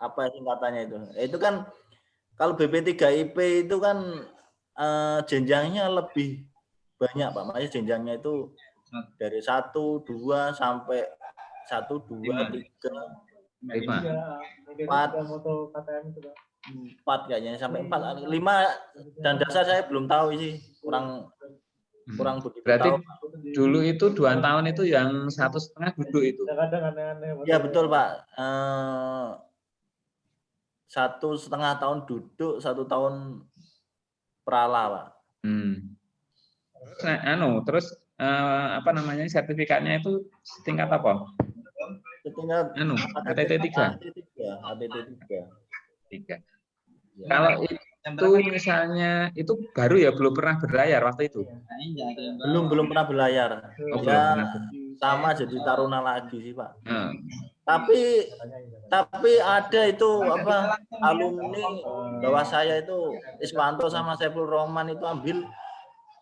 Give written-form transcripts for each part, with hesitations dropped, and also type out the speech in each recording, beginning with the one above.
apa singkatannya itu? Itu kan kalau BP3IP itu kan jenjangnya lebih banyak Pak. Makanya jenjangnya itu dari 1, 2 sampai 1, 2, 3, 4 kayaknya sampai 4, 5 dan dasar saya belum tahu sih, kurang begitu berarti tahu. dulu itu 2 tahun itu yang 1,5 duduk itu. Ya betul Pak. 1,5 tahun duduk, 1 tahun perala Pak. Terus apa namanya sertifikatnya itu tingkat apa? Tingkat ATT 3. ATT 3. Ya. Kalau itu misalnya itu baru ya, belum pernah berlayar waktu itu. Belum pernah berlayar. Oh, Ya belum. sama jadi taruna lagi sih Pak. Tapi ada itu apa alumni bawah saya itu Iswanto sama Saiful Rohman itu ambil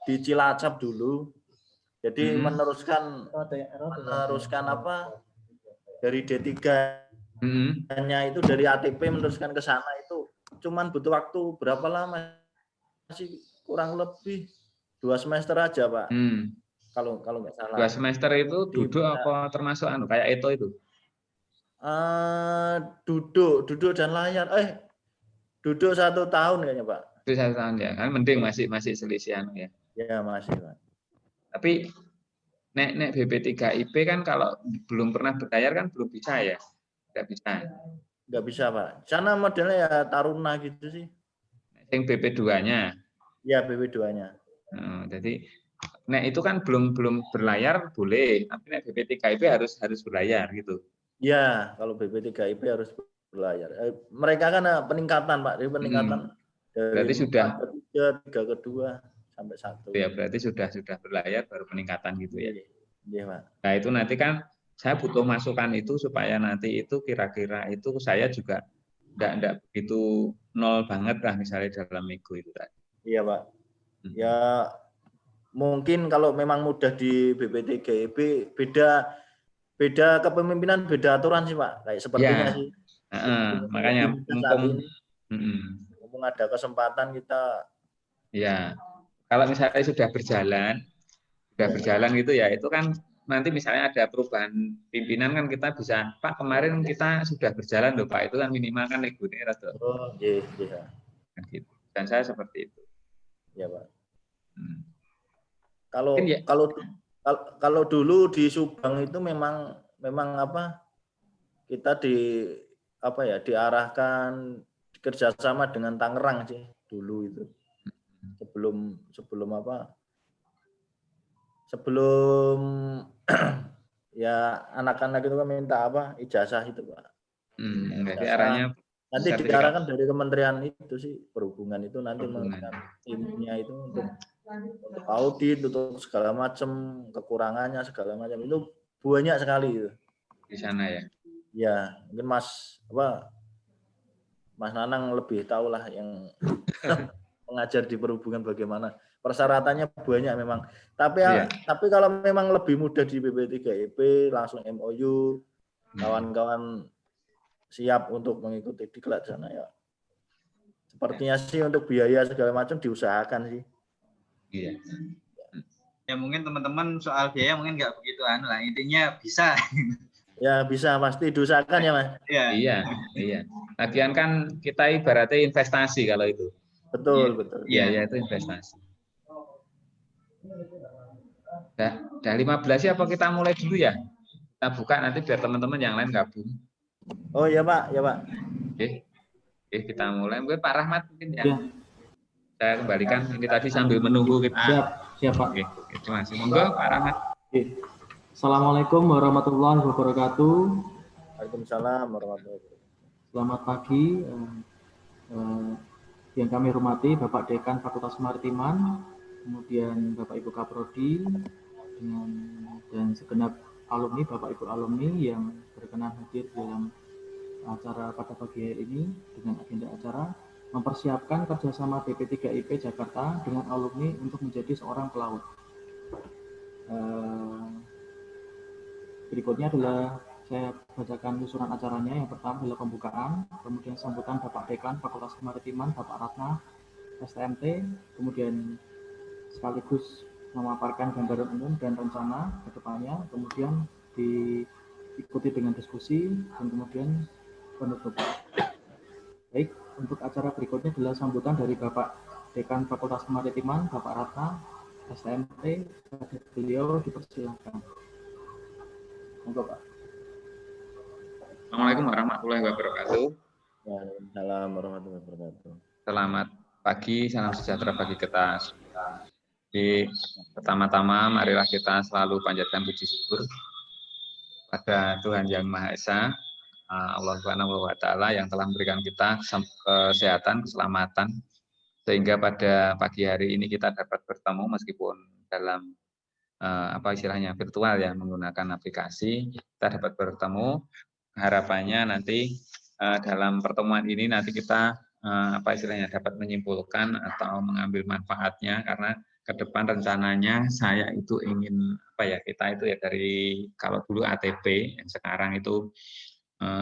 di Cilacap dulu. Jadi meneruskan apa dari D3-nya itu dari ATP meneruskan ke sana itu cuman butuh waktu berapa lama sih, kurang lebih 2 semester aja Pak. Kalau nggak salah. 2 semester itu duduk apa termasuk kayak itu? Duduk dan layar. Duduk 1 tahun kayaknya Pak. Itu 1 tahun ya, kan mending masih selisihan ya. Ya masih Pak. Tapi nek BP3IP kan kalau belum pernah berlayar kan belum bisa ya, nggak bisa. Nggak bisa Pak. Sana modelnya ya taruna gitu sih. Yang BP2-nya. Ya BP2-nya. Jadi nek itu kan belum berlayar boleh, tapi nek BP3IP harus berlayar gitu. Ya, kalau BP3IP harus berlayar. Mereka kan peningkatan Pak, dari peningkatan dari berarti sudah 4 ke 3, 3 ke 2 sampai 1. Ya berarti sudah berlayar baru peningkatan gitu ya. Iya Pak. Nah itu nanti kan saya butuh masukan itu supaya nanti itu kira-kira itu saya juga enggak begitu nol banget lah misalnya dalam minggu itu tadi. Iya Pak. Ya mungkin kalau memang mudah di BP3IP beda kepemimpinan, beda aturan sih Pak, kayak sepertinya ya, sih. Makanya mumpung ada kesempatan kita. Ya, kalau misalnya sudah berjalan gitu ya, itu kan nanti misalnya ada perubahan pimpinan kan kita bisa, Pak kemarin kita sudah berjalan loh Pak, itu kan minimal kan reguler atau. Oh iya. Dan saya seperti itu. Ya Pak. Kalau dulu di Subang itu memang apa kita diarahkan kerjasama dengan Tangerang sih dulu itu sebelum ya anak-anak itu kan minta ijazah itu Pak. Jadi arahnya nanti diarahkan dari kementerian itu sih perhubungan itu nanti menggunakan timnya itu untuk audit, untuk segala macam kekurangannya segala macam itu banyak sekali itu di sana ya. Ya mungkin Mas Nanang lebih tahu lah yang mengajar di perhubungan bagaimana persyaratannya banyak memang. Tapi kalau memang lebih mudah di BP3IP langsung MOU kawan-kawan siap untuk mengikuti diklat sana ya. Sepertinya sih untuk biaya segala macam diusahakan sih. Iya. Ya mungkin teman-teman soal biaya mungkin nggak begitu lah, intinya bisa. Ya bisa pasti diusahakan ya Mas. Iya. Lagian kan kita ibaratnya investasi kalau itu. Betul. Iya itu investasi. Dah 15 ya apa kita mulai dulu ya? Kita buka nanti biar teman-teman yang lain gabung. Oh iya Pak. Oke, kita mulai. Mungkin Pak Rahmat mungkin ya. Saya kembalikan ini tadi sambil menunggu kita. Siap Pak. Oke, terima kasih. Monggo Pak Rahmat. Assalamualaikum warahmatullahi wabarakatuh. Waalaikumsalam warahmatullahi wabarakatuh. Selamat pagi. Yang kami hormati Bapak Dekan Fakultas Kemaritiman, kemudian Bapak Ibu Kaprodi, dan segenap alumni, Bapak Ibu alumni yang berkenan hadir dalam acara pada pagi hari ini dengan agenda acara mempersiapkan kerjasama BP3IP Jakarta dengan alumni untuk menjadi seorang pelaut. Berikutnya adalah saya bacakan susunan acaranya. Yang pertama adalah pembukaan, kemudian sambutan Bapak Dekan Fakultas Kemaritiman, Bapak Ratna, STMT, kemudian sekaligus memaparkan gambaran umum dan rencana ke depannya, kemudian diikuti dengan diskusi, dan kemudian penutupan. Baik, untuk acara berikutnya adalah sambutan dari Bapak Dekan Fakultas Kemaritiman, Bapak Ratna, STMT. Beliau dipersilakan. Monggo, Pak. Assalamualaikum warahmatullahi wabarakatuh. Waalaikumsalam warahmatullahi wabarakatuh. Selamat pagi, salam sejahtera bagi kita. Di pertama-tama, marilah kita selalu panjatkan puji syukur pada Tuhan Yang Maha Esa, Allah Subhanahu wa Ta'ala, yang telah memberikan kita kesehatan, keselamatan, sehingga pada pagi hari ini kita dapat bertemu meskipun dalam virtual ya, menggunakan aplikasi. Kita dapat bertemu. Harapannya nanti dalam pertemuan ini nanti kita dapat menyimpulkan atau mengambil manfaatnya, karena ke depan rencananya saya itu ingin kita itu ya, dari kalau dulu ATP, yang sekarang itu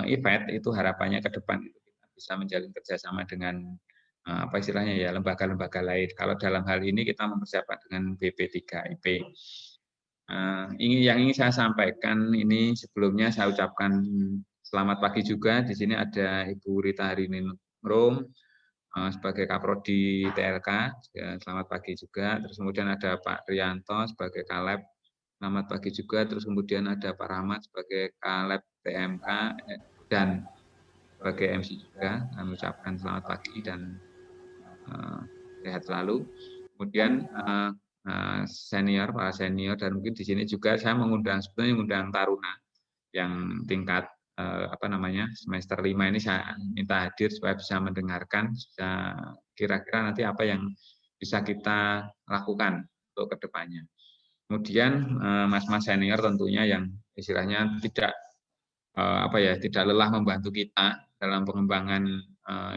event, itu harapannya ke depan itu kita bisa menjalin kerjasama dengan lembaga-lembaga lain. Kalau dalam hal ini kita mempersiapkan dengan BP3IP. Yang ingin saya sampaikan ini, sebelumnya saya ucapkan selamat pagi juga. Di sini ada Ibu Rita Hariningrum sebagai Kaprodi TLK, selamat pagi juga. Terus kemudian ada Pak Rianto sebagai Kaleb, selamat pagi juga. Terus kemudian ada Pak Rahmat sebagai Kaleb TMK dan sebagai MC juga. Kami ucapkan selamat pagi dan sehat selalu. Kemudian senior, para senior, dan mungkin di sini juga saya sebetulnya mengundang taruna yang tingkat semester 5 ini, saya minta hadir supaya bisa mendengarkan kira-kira nanti apa yang bisa kita lakukan untuk kedepannya. Kemudian mas-mas senior tentunya yang istilahnya tidak lelah membantu kita dalam pengembangan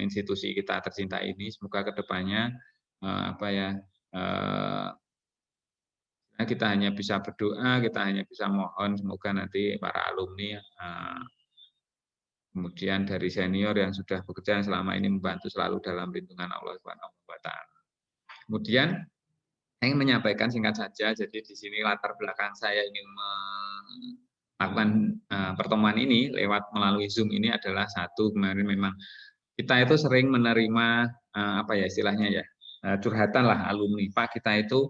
institusi kita tercinta ini. Semoga kedepannya kita hanya bisa berdoa, kita hanya bisa mohon semoga nanti para alumni, kemudian dari senior yang sudah bekerja selama ini membantu selalu dalam lindungan Allah Subhanahu wa Ta'ala. Kemudian saya ingin menyampaikan singkat saja, jadi di sini latar belakang saya ingin melakukan pertemuan ini melalui Zoom ini adalah satu, kemarin memang kita itu sering menerima istilahnya ya, curhatan lah alumni, Pak, kita itu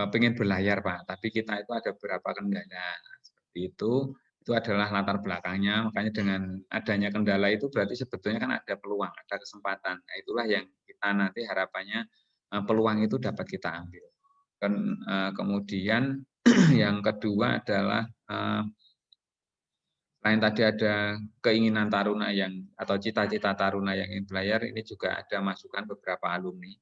pengen berlayar, Pak, tapi kita itu ada beberapa kendala seperti itu adalah latar belakangnya. Makanya dengan adanya kendala itu berarti sebetulnya kan ada peluang, ada kesempatan. Nah, itulah yang kita nanti harapannya peluang itu dapat kita ambil. Dan kemudian yang kedua adalah selain tadi ada keinginan taruna atau cita-cita taruna yang ingin berlayar, ini juga ada masukan beberapa alumni.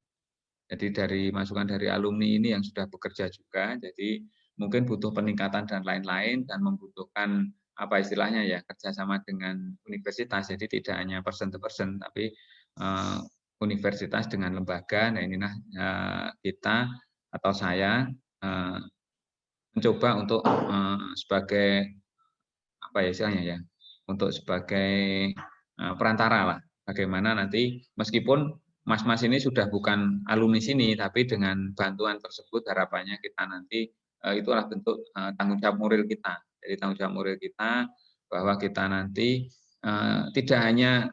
Jadi dari masukan dari alumni ini yang sudah bekerja juga, jadi mungkin butuh peningkatan dan lain-lain, dan membutuhkan kerjasama dengan universitas. Jadi tidak hanya person to person, tapi universitas dengan lembaga. Nah, inilah kita atau saya mencoba untuk sebagai untuk sebagai perantara lah. Bagaimana nanti meskipun mas-mas ini sudah bukan alumni sini, tapi dengan bantuan tersebut harapannya kita nanti itulah bentuk tanggung jawab moral kita. Jadi tanggung jawab moral kita bahwa kita nanti tidak hanya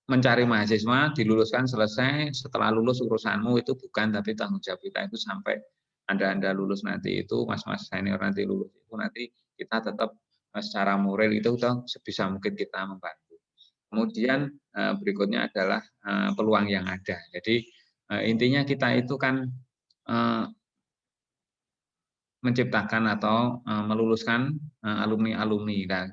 mencari mahasiswa, diluluskan selesai, setelah lulus urusanmu, itu bukan, tapi tanggung jawab kita itu sampai Anda lulus nanti itu, mas-mas senior nanti lulus itu, nanti kita tetap secara moral itu sebisa mungkin kita membantu. Kemudian berikutnya adalah peluang yang ada. Jadi intinya kita itu kan menciptakan atau meluluskan alumni-alumni. Dan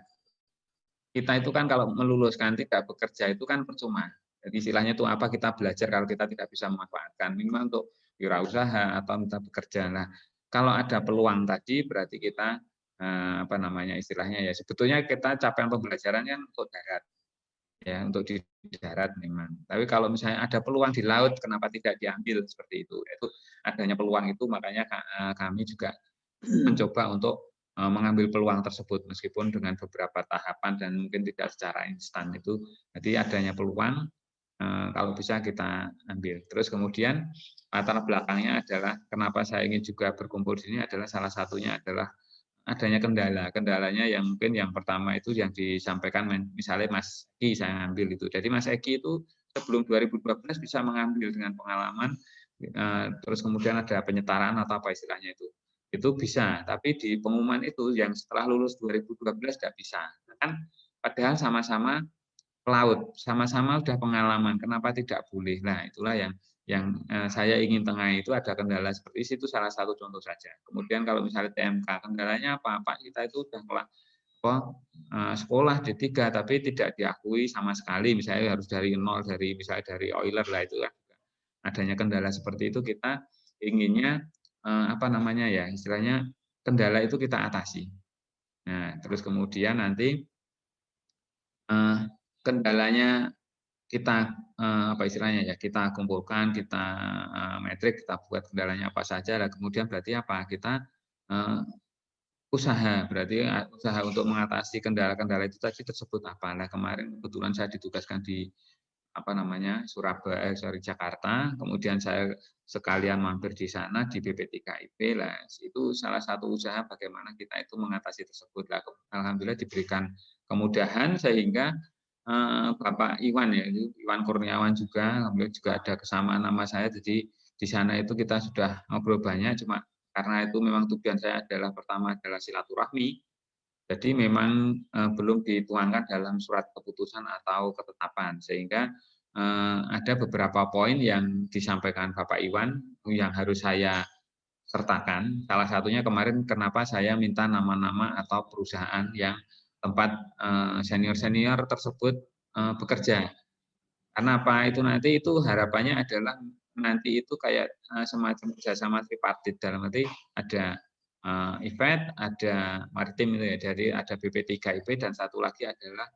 kita itu kan kalau meluluskan tidak bekerja itu kan percuma. Jadi istilahnya itu apa kita belajar kalau kita tidak bisa memanfaatkan, minimal untuk wirausaha atau kita bekerja. Nah, kalau ada peluang tadi berarti kita istilahnya ya, sebetulnya kita capaian pembelajaran kan untuk darat. Ya, untuk di darat memang. Tapi kalau misalnya ada peluang di laut, kenapa tidak diambil seperti itu? Itu adanya peluang itu, makanya kami juga mencoba untuk mengambil peluang tersebut meskipun dengan beberapa tahapan dan mungkin tidak secara instan itu. Jadi adanya peluang kalau bisa kita ambil. Terus kemudian latar belakangnya adalah kenapa saya ingin juga berkumpul di sini adalah salah satunya adalah adanya kendala. Kendalanya yang mungkin yang pertama itu yang disampaikan misalnya Mas Eki saya ambil itu. Jadi Mas Eki itu sebelum 2012 bisa mengambil dengan pengalaman, terus kemudian ada penyetaraan atau apa istilahnya itu bisa. Tapi di pengumuman itu yang setelah lulus 2012 tidak bisa. Kan padahal sama-sama pelaut, sama-sama sudah pengalaman. Kenapa tidak boleh? Nah itulah yang saya ingin tengahi itu ada kendala seperti itu salah satu contoh saja. Kemudian kalau misalnya TMK kendalanya apa? Pak kita itu sudah sekolah D3 tapi tidak diakui sama sekali, misalnya harus dari nol, misalnya dari Euler lah itu kan. Adanya kendala seperti itu kita inginnya apa namanya ya istilahnya kendala itu kita atasi. Nah terus kemudian nanti kendalanya kita apa istilahnya ya kita kumpulkan, kita metrik, kita buat kendalanya apa saja, dan kemudian berarti apa kita usaha, berarti usaha untuk mengatasi kendala-kendala itu tadi tersebut apa. Nah kemarin kebetulan saya ditugaskan di apa namanya Surabaya, Jakarta, kemudian saya sekalian mampir di sana di BP3IP lah, itu salah satu usaha bagaimana kita itu mengatasi tersebut lah. Alhamdulillah diberikan kemudahan sehingga Bapak Iwan ya, Iwan Kurniawan juga, alhamdulillah juga ada kesamaan nama saya, jadi di sana itu kita sudah ngobrol banyak, cuma karena itu memang tujuan saya adalah pertama adalah silaturahmi, jadi memang belum dituangkan dalam surat keputusan atau ketetapan, sehingga ada beberapa poin yang disampaikan Bapak Iwan yang harus saya sertakan. Salah satunya kemarin kenapa saya minta nama-nama atau perusahaan yang tempat senior-senior tersebut bekerja. Karena apa itu nanti itu harapannya adalah nanti itu kayak semacam kerjasama tripartit, dalam arti ada event, ada maritim itu ya, jadi ada BP3IP dan satu lagi adalah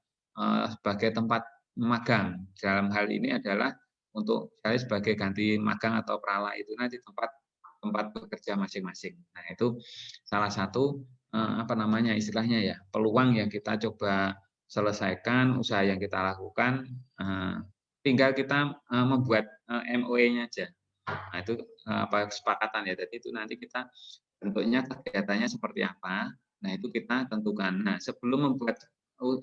sebagai tempat magang. Dalam hal ini adalah untuk saya sebagai ganti magang atau perala itu nanti tempat bekerja masing-masing. Nah itu salah satu apa namanya istilahnya ya peluang yang kita coba selesaikan, usaha yang kita lakukan, tinggal kita membuat MOE-nya aja. Nah itu apa kesepakatan ya. Jadi itu nanti kita bentuknya kegiatannya seperti apa. Nah itu kita tentukan. Nah sebelum membuat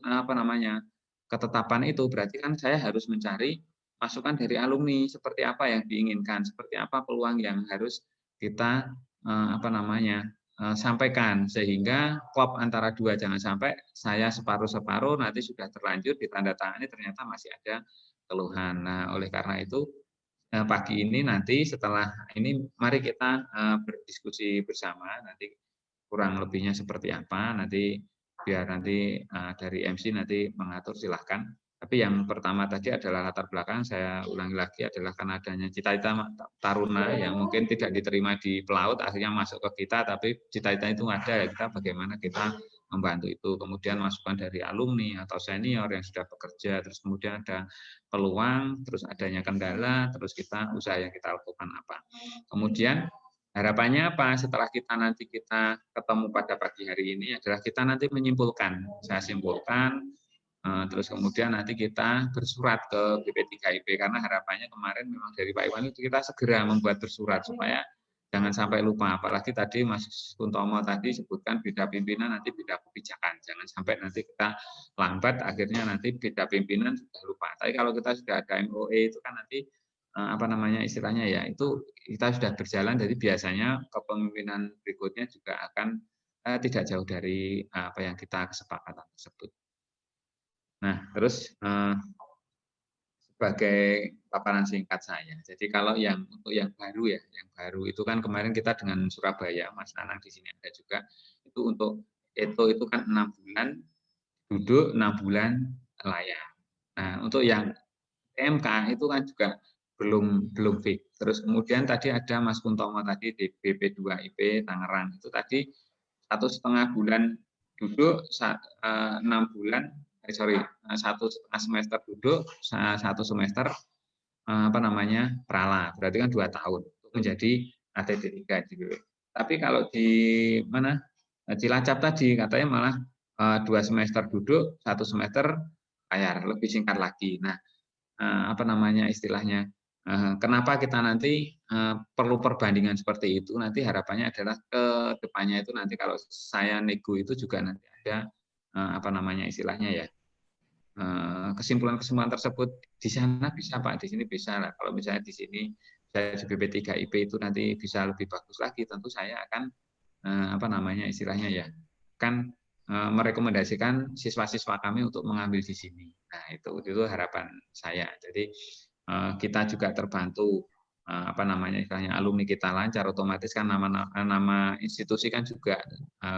apa namanya ketetapan itu berarti kan saya harus mencari masukan dari alumni seperti apa yang diinginkan, seperti apa peluang yang harus kita apa namanya sampaikan sehingga klop antara dua, jangan sampai saya separuh-separuh nanti sudah terlanjur ditandatangani ternyata masih ada keluhan. Nah, oleh karena itu pagi ini nanti setelah ini mari kita berdiskusi bersama nanti kurang lebihnya seperti apa nanti biar nanti dari MC nanti mengatur silahkan. Tapi yang pertama tadi adalah latar belakang, saya ulangi lagi adalah karena adanya cita-cita taruna yang mungkin tidak diterima di pelaut, akhirnya masuk ke kita, tapi cita-cita itu ada, ya kita bagaimana kita membantu itu. Kemudian masukan dari alumni atau senior yang sudah bekerja, terus kemudian ada peluang, terus adanya kendala, terus kita usaha yang kita lakukan apa. Kemudian harapannya apa setelah kita ketemu pada pagi hari ini adalah kita nanti menyimpulkan, saya simpulkan, terus kemudian nanti kita bersurat ke BP3IP karena harapannya kemarin memang dari Pak Iwan itu kita segera membuat bersurat supaya jangan sampai lupa, apalagi tadi Mas Kuntomo tadi sebutkan beda pimpinan nanti beda kebijakan, jangan sampai nanti kita lambat akhirnya nanti beda pimpinan sudah lupa. Tapi kalau kita sudah ada MOE itu kan nanti apa namanya istilahnya ya itu kita sudah berjalan, jadi biasanya kepemimpinan berikutnya juga akan tidak jauh dari apa yang kita kesepakatan tersebut. Nah, terus sebagai paparan singkat saya. Jadi kalau untuk yang baru ya, yang baru itu kan kemarin kita dengan Surabaya, Mas Nanang di sini ada juga, itu untuk itu kan 6 bulan duduk, 6 bulan layar. Nah, untuk yang TMK itu kan juga belum fix. Terus kemudian tadi ada Mas Kuntomo tadi di BP2IP Tangerang itu tadi 1,5 bulan duduk, 6 bulan 1,5 semester duduk, 1 semester apa namanya perala, berarti kan 2 tahun untuk menjadi ATD3 gitu. Tapi kalau di mana Cilacap tadi katanya malah 2 semester duduk, 1 semester bayar, lebih singkat lagi. Nah, apa namanya istilahnya? Kenapa kita nanti perlu perbandingan seperti itu? Nanti harapannya adalah ke depannya itu nanti kalau saya nego itu juga nanti ada apa namanya istilahnya ya, kesimpulan-kesimpulan tersebut di sana bisa Pak, di sini bisa lah. Kalau misalnya di sini saya di BP3IP itu nanti bisa lebih bagus lagi, tentu saya akan apa namanya istilahnya ya, kan merekomendasikan siswa-siswa kami untuk mengambil di sini. Nah, itu harapan saya. Jadi kita juga terbantu apa namanya istilahnya alumni kita lancar, otomatis kan nama institusi kan juga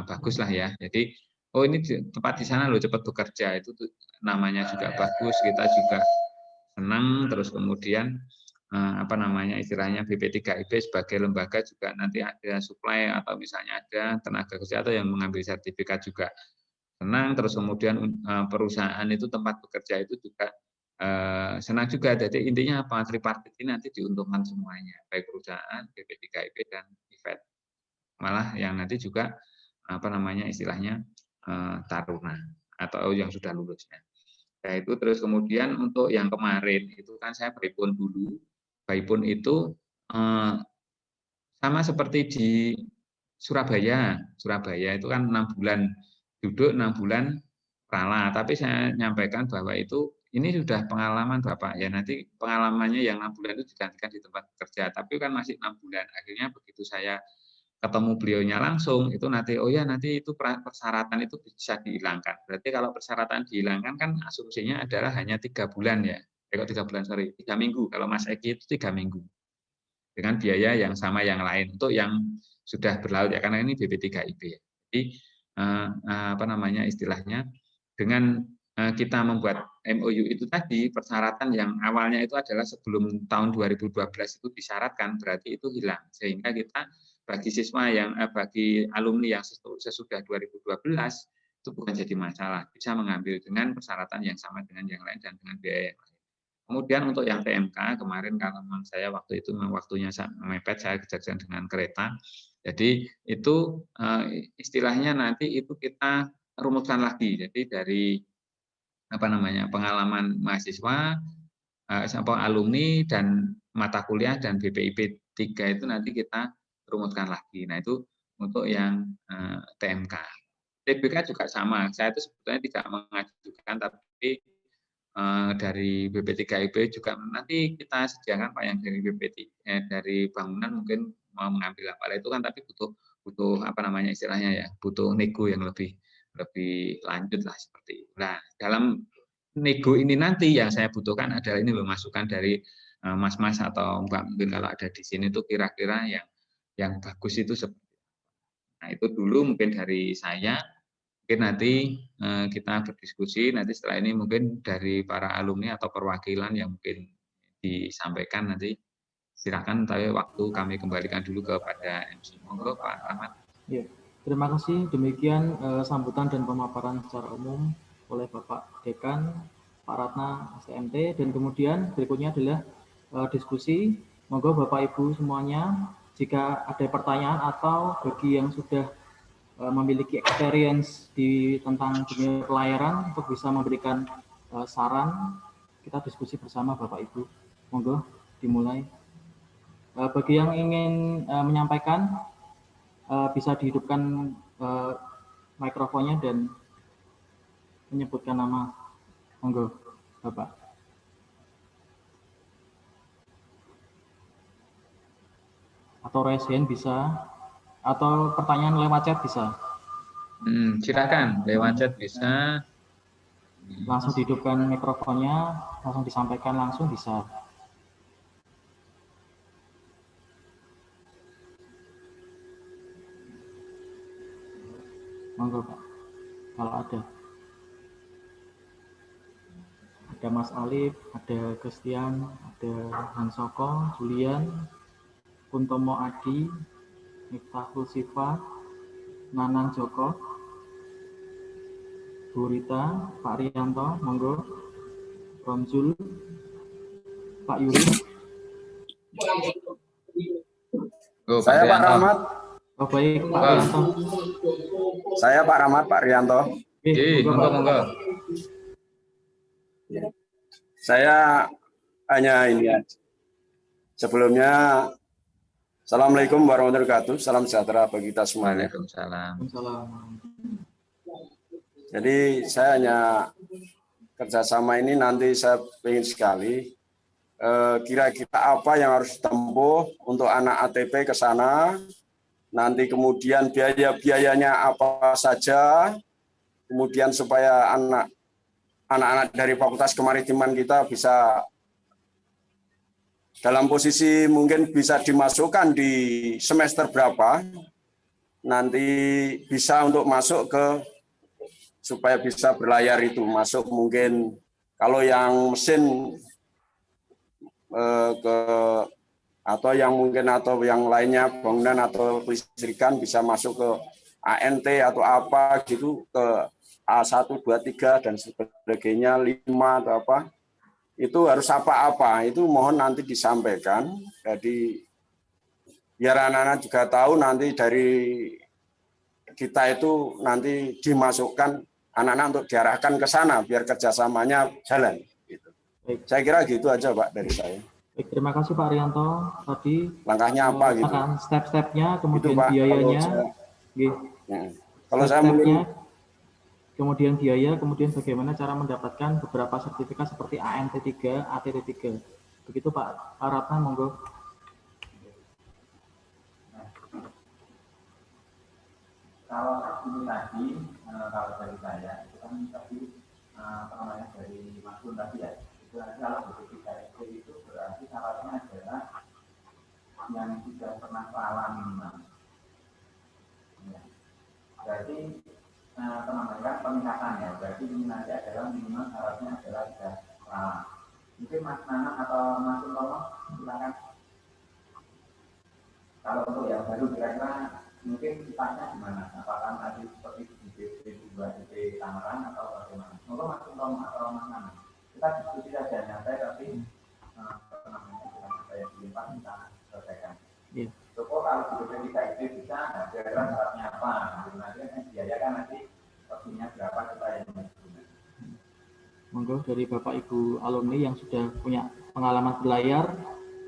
bagus lah ya. Jadi oh ini tempat di sana loh cepat bekerja, itu namanya juga bagus, kita juga senang. Terus kemudian apa namanya istilahnya BP3IP sebagai lembaga juga nanti ada supply atau misalnya ada tenaga kerja atau yang mengambil sertifikat juga senang. Terus kemudian perusahaan itu tempat bekerja itu juga senang juga. Jadi intinya apa, tripartit ini nanti diuntungkan semuanya, baik perusahaan, BP3IP dan IFED. Malah yang nanti juga apa namanya istilahnya taruna atau yang sudah lulus ya. Nah, itu terus kemudian untuk yang kemarin itu kan saya BIPUN dulu. BIPUN itu sama seperti di Surabaya. Surabaya itu kan 6 bulan duduk, 6 bulan rala. Tapi saya nyampaikan bahwa itu ini sudah pengalaman Bapak ya, nanti pengalamannya yang 6 bulan itu digantikan di tempat kerja. Tapi kan masih 6 bulan. Akhirnya begitu saya ketemu beliaunya langsung, itu nanti oh ya nanti itu persyaratan itu bisa dihilangkan. Berarti kalau persyaratan dihilangkan kan asumsinya adalah hanya 3 bulan ya. Kok 3 bulan, sorry, 3 minggu. Kalau Mas Eki itu 3 minggu. Dengan biaya yang sama yang lain untuk yang sudah berlaut ya, karena ini BP3IP ya. Jadi apa namanya istilahnya, dengan kita membuat MOU itu tadi, persyaratan yang awalnya itu adalah sebelum tahun 2012 itu disyaratkan, berarti itu hilang. Sehingga kita bagi siswa yang bagi alumni yang sesudah 2012 itu bukan jadi masalah, bisa mengambil dengan persyaratan yang sama dengan yang lain dan dengan biaya yang lain. Kemudian untuk yang TMK kemarin karena memang saya waktu itu memang waktunya mepet, saya kejajan dengan kereta. Jadi itu istilahnya nanti itu kita rumuskan lagi. Jadi dari apa namanya pengalaman mahasiswa, alumni dan mata kuliah dan BPIP 3 itu nanti kita rumuskan lagi. Nah itu untuk yang TMK. TBK juga sama. Saya itu sebetulnya tidak mengajukan, tapi dari BP3IP juga nanti kita sediakan Pak yang dari dari bangunan mungkin mau mengambil apa itu kan, tapi butuh apa namanya istilahnya ya, butuh nego yang lebih lanjut lah seperti itu. Nah dalam nego ini nanti yang saya butuhkan adalah ini masukan dari mas-mas atau Mbak mungkin kalau ada di sini tuh kira-kira yang bagus itu seperti. Nah itu dulu mungkin dari saya. Mungkin nanti kita berdiskusi, nanti setelah ini mungkin dari para alumni atau perwakilan yang mungkin disampaikan nanti silakan, tapi waktu kami kembalikan dulu kepada MC. Monggo Pak Ahmad. Ya, terima kasih. Demikian sambutan dan pemaparan secara umum oleh Bapak Dekan, Pak Ratna, STMT, dan kemudian berikutnya adalah diskusi. Monggo Bapak Ibu semuanya, jika ada pertanyaan atau bagi yang sudah memiliki experience tentang dunia pelayaran untuk bisa memberikan saran, kita diskusi bersama Bapak Ibu. Monggo dimulai. Bagi yang ingin menyampaikan, bisa dihidupkan mikrofonnya dan menyebutkan nama. Monggo Bapak. Atau raise hand bisa, atau pertanyaan lewat chat bisa. Silakan lewat chat bisa. Langsung dihidupkan mikrofonnya, langsung disampaikan langsung bisa. Monggo Pak, kalau ada. Ada Mas Alif, ada Christian, ada Hansoko, Julian, Kuntomo Adi, Miftahul Sifa, Nanang Joko, Bu Rita, Pak Rianto, monggo, Romjul, Pak Yuri. Saya Pak Rahmat. Oh baik, Pak Rianto. Saya Pak Rahmat, Pak Rianto. Monggo. Saya hanya ini aja. Sebelumnya, Assalamualaikum warahmatullahi wabarakatuh. Salam sejahtera bagi kita semuanya. Waalaikumsalam. Jadi saya hanya kerjasama ini nanti saya ingin sekali kira-kira apa yang harus ditempuh untuk anak ATP ke sana, nanti kemudian biaya-biayanya apa saja, kemudian supaya anak-anak dari Fakultas Kemaritiman kita bisa dalam posisi mungkin bisa dimasukkan di semester berapa, nanti bisa untuk masuk ke supaya bisa berlayar itu masuk mungkin kalau yang mesin ke atau yang mungkin atau yang lainnya bangunan atau listrikan bisa masuk ke ANT atau apa gitu ke A1, 2, 3 dan sebagainya 5 atau apa itu harus apa-apa itu mohon nanti disampaikan. Jadi biar anak-anak juga tahu nanti dari kita itu nanti dimasukkan anak-anak untuk diarahkan ke sana biar kerjasamanya jalan. Gitu. Saya kira gitu aja Pak dari saya. Baik, terima kasih Pak Rianto. Tadi langkahnya apa gitu? Step-stepnya, kemudian itu, Pak, biayanya. Kalau saya mungkin kemudian biaya, kemudian bagaimana cara mendapatkan beberapa sertifikat seperti ANT3, ATT3. Begitu Pak Ratna, monggo. Kalau ini tadi, kalau dari saya, itu kan tadi dari Mas Gun tadi ya, itu nanti kalau BPJS itu berarti syaratnya adalah yang sudah pernah pengalaman minimal. Ya. Berarti peningkatannya, berarti ini nanti adalah minimal syaratnya adalah sudah pengalaman. Mungkin Mas Nanang atau Mas Suntomo, silakan. Kalau untuk yang baru kira-kira mungkin sifatnya gimana? Apakah tadi seperti di BP2 BP Tangerang atau bagaimana? Mungkin Mas Suntomo atau Mas Nanang. Kita diskusi saja nyantai tapi dengan saya dilimpah kita selesaikan. Cukup kalau di BP3 itu bisa, kira-kira syaratnya apa? Nanti biaya kan nanti pastinya berapa kita yang menggunakan. Monggo dari Bapak Ibu alumni yang sudah punya pengalaman berlayar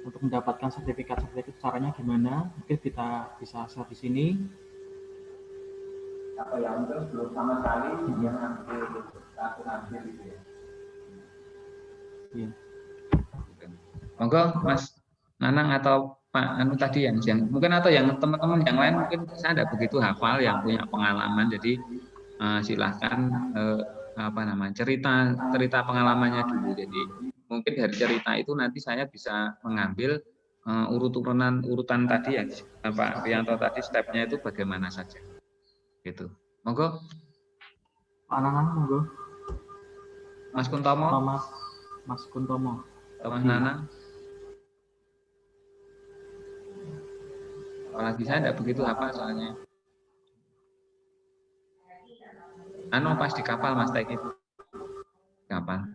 untuk mendapatkan sertifikat caranya gimana? Mungkin kita bisa share di sini. Atau yang mungkin belum sama sekali yang ngambil gitu ya. Iya. Monggo Mas Nanang atau Pak Anu tadi yang mungkin atau yang teman-teman yang lain mungkin saya tidak begitu hafal yang punya pengalaman, jadi silahkan cerita pengalamannya dulu. Jadi mungkin dari cerita itu nanti saya bisa mengambil urutan tadi ya Pak Rianto tadi stepnya itu bagaimana saja. Gitu. Monggo. Pak Nanang, monggo. Mas Kuntomo. Mas Kuntomo. Mas Nanang. Apalagi saya tidak begitu hafal soalnya. Pas di kapal Mas Taiki itu. Kapal.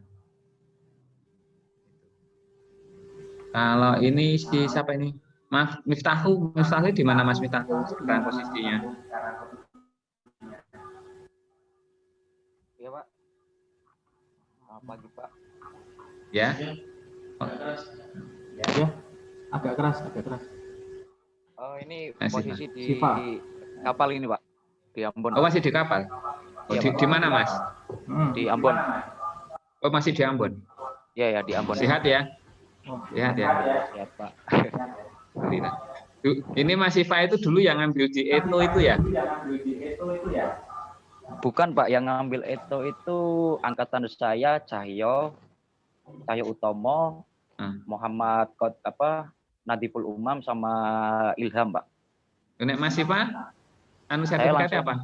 Kalau ini siapa ini? Maaf, Miftahul di mana Mas Miftahul sekarang posisinya? Iya Pak. Selamat pagi Pak. Ya. Ya, agak keras. Oh ini posisi di Siva. kapal ini Pak, di Ambon. Oh masih di kapal. Oh, iya, di mana Mas? Di Ambon. Oh masih di Ambon. Iya ya di Ambon. Sehat ya? Sehat ya. Sehat Pak. Ini Mas Siva itu dulu yang ngambil di Eto itu ya? Bukan Pak, yang ngambil Eto itu angkatan saya Cahyo Utomo, Muhammad Nadiful Umam sama Ilham Pak. Nek Mas Siva, sertifikatnya apa?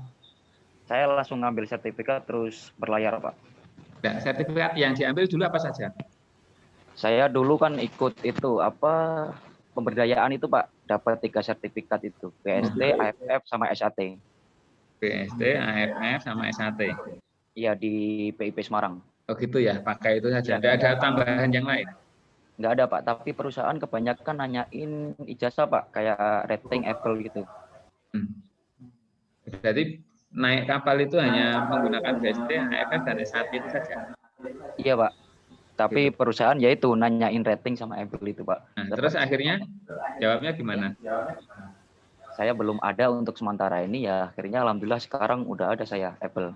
Saya langsung ngambil sertifikat terus berlayar Pak. Nah, sertifikat yang diambil dulu apa saja? Saya dulu kan ikut itu pemberdayaan itu Pak, dapat 3 sertifikat itu, BST, AFF sama SAT. BST, AFF sama SAT. Iya di PIP Semarang. Oh gitu ya, pakai itu saja. Tidak ada tambahan yang lain? Nggak ada Pak, tapi perusahaan kebanyakan nanyain ijazah Pak, kayak rating Apple gitu. Jadi naik kapal itu hanya menggunakan BST, AFF dan S1 itu saja. Iya Pak. Tapi Gitu. perusahaan ya itu nanyain rating sama Apple itu Pak. Nah, terus akhirnya jawabnya gimana? Saya belum ada untuk sementara ini ya. Akhirnya alhamdulillah sekarang udah ada saya Apple.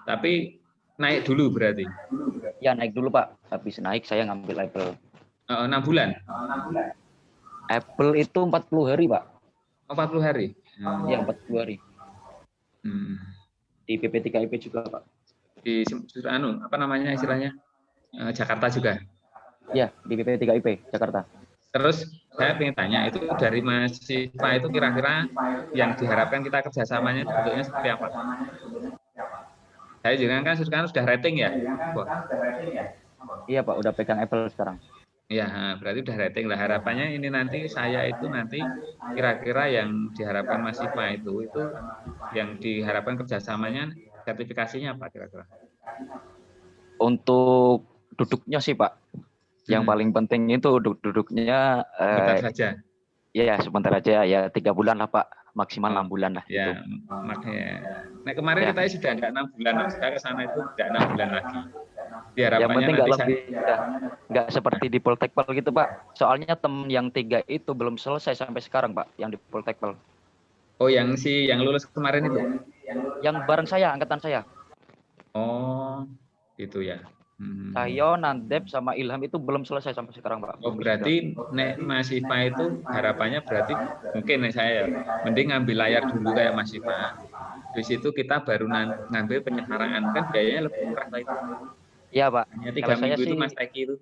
Tapi naik dulu berarti. Ya naik dulu Pak. Habis naik saya ngambil Apple. 6 bulan. Apple itu 40 hari Pak. 40 hari. Iya 40 hari. Di PP3IP juga Pak. Di apa namanya istilahnya? Jakarta juga. Iya, di PP3IP Jakarta. Terus saya ingin tanya, itu dari mahasiswa itu kira-kira yang diharapkan kita kerjasamanya bentuknya seperti apa? Saya juga kan sudah rating ya? Iya Pak, udah pegang Apple sekarang. Iya, berarti udah rating lah. Harapannya ini nanti saya itu nanti kira-kira yang diharapkan mahasiswa itu yang diharapkan kerjasamanya sertifikasinya apa kira-kira? Untuk duduknya sih Pak, yang paling penting itu duduknya. Bentar saja. Ya sebentar aja ya 3 bulan lah Pak, maksimal 6 bulan lah. Ya, gitu. makanya. Nah kemarin kita sudah enggak 6 bulan, saya ke sana itu enggak 6 bulan lagi. Yang penting nggak seperti di Poltekpel gitu Pak. Soalnya tem yang 3 itu belum selesai sampai sekarang Pak, yang di Poltekpel. Oh, yang lulus kemarin itu? Yang bareng saya, angkatan saya. Oh, itu ya. Saya, Nandep, sama Ilham itu belum selesai sampai sekarang Pak. Oh, berarti nek mahasiswa itu harapannya berarti mungkin saya mending ngambil layar dulu kayak mahasiswa. Di situ kita baru ngambil penyetaraan, kan biayanya lebih murah lah itu. Iya Pak. Hanya 3 minggu itu Mas Teki itu.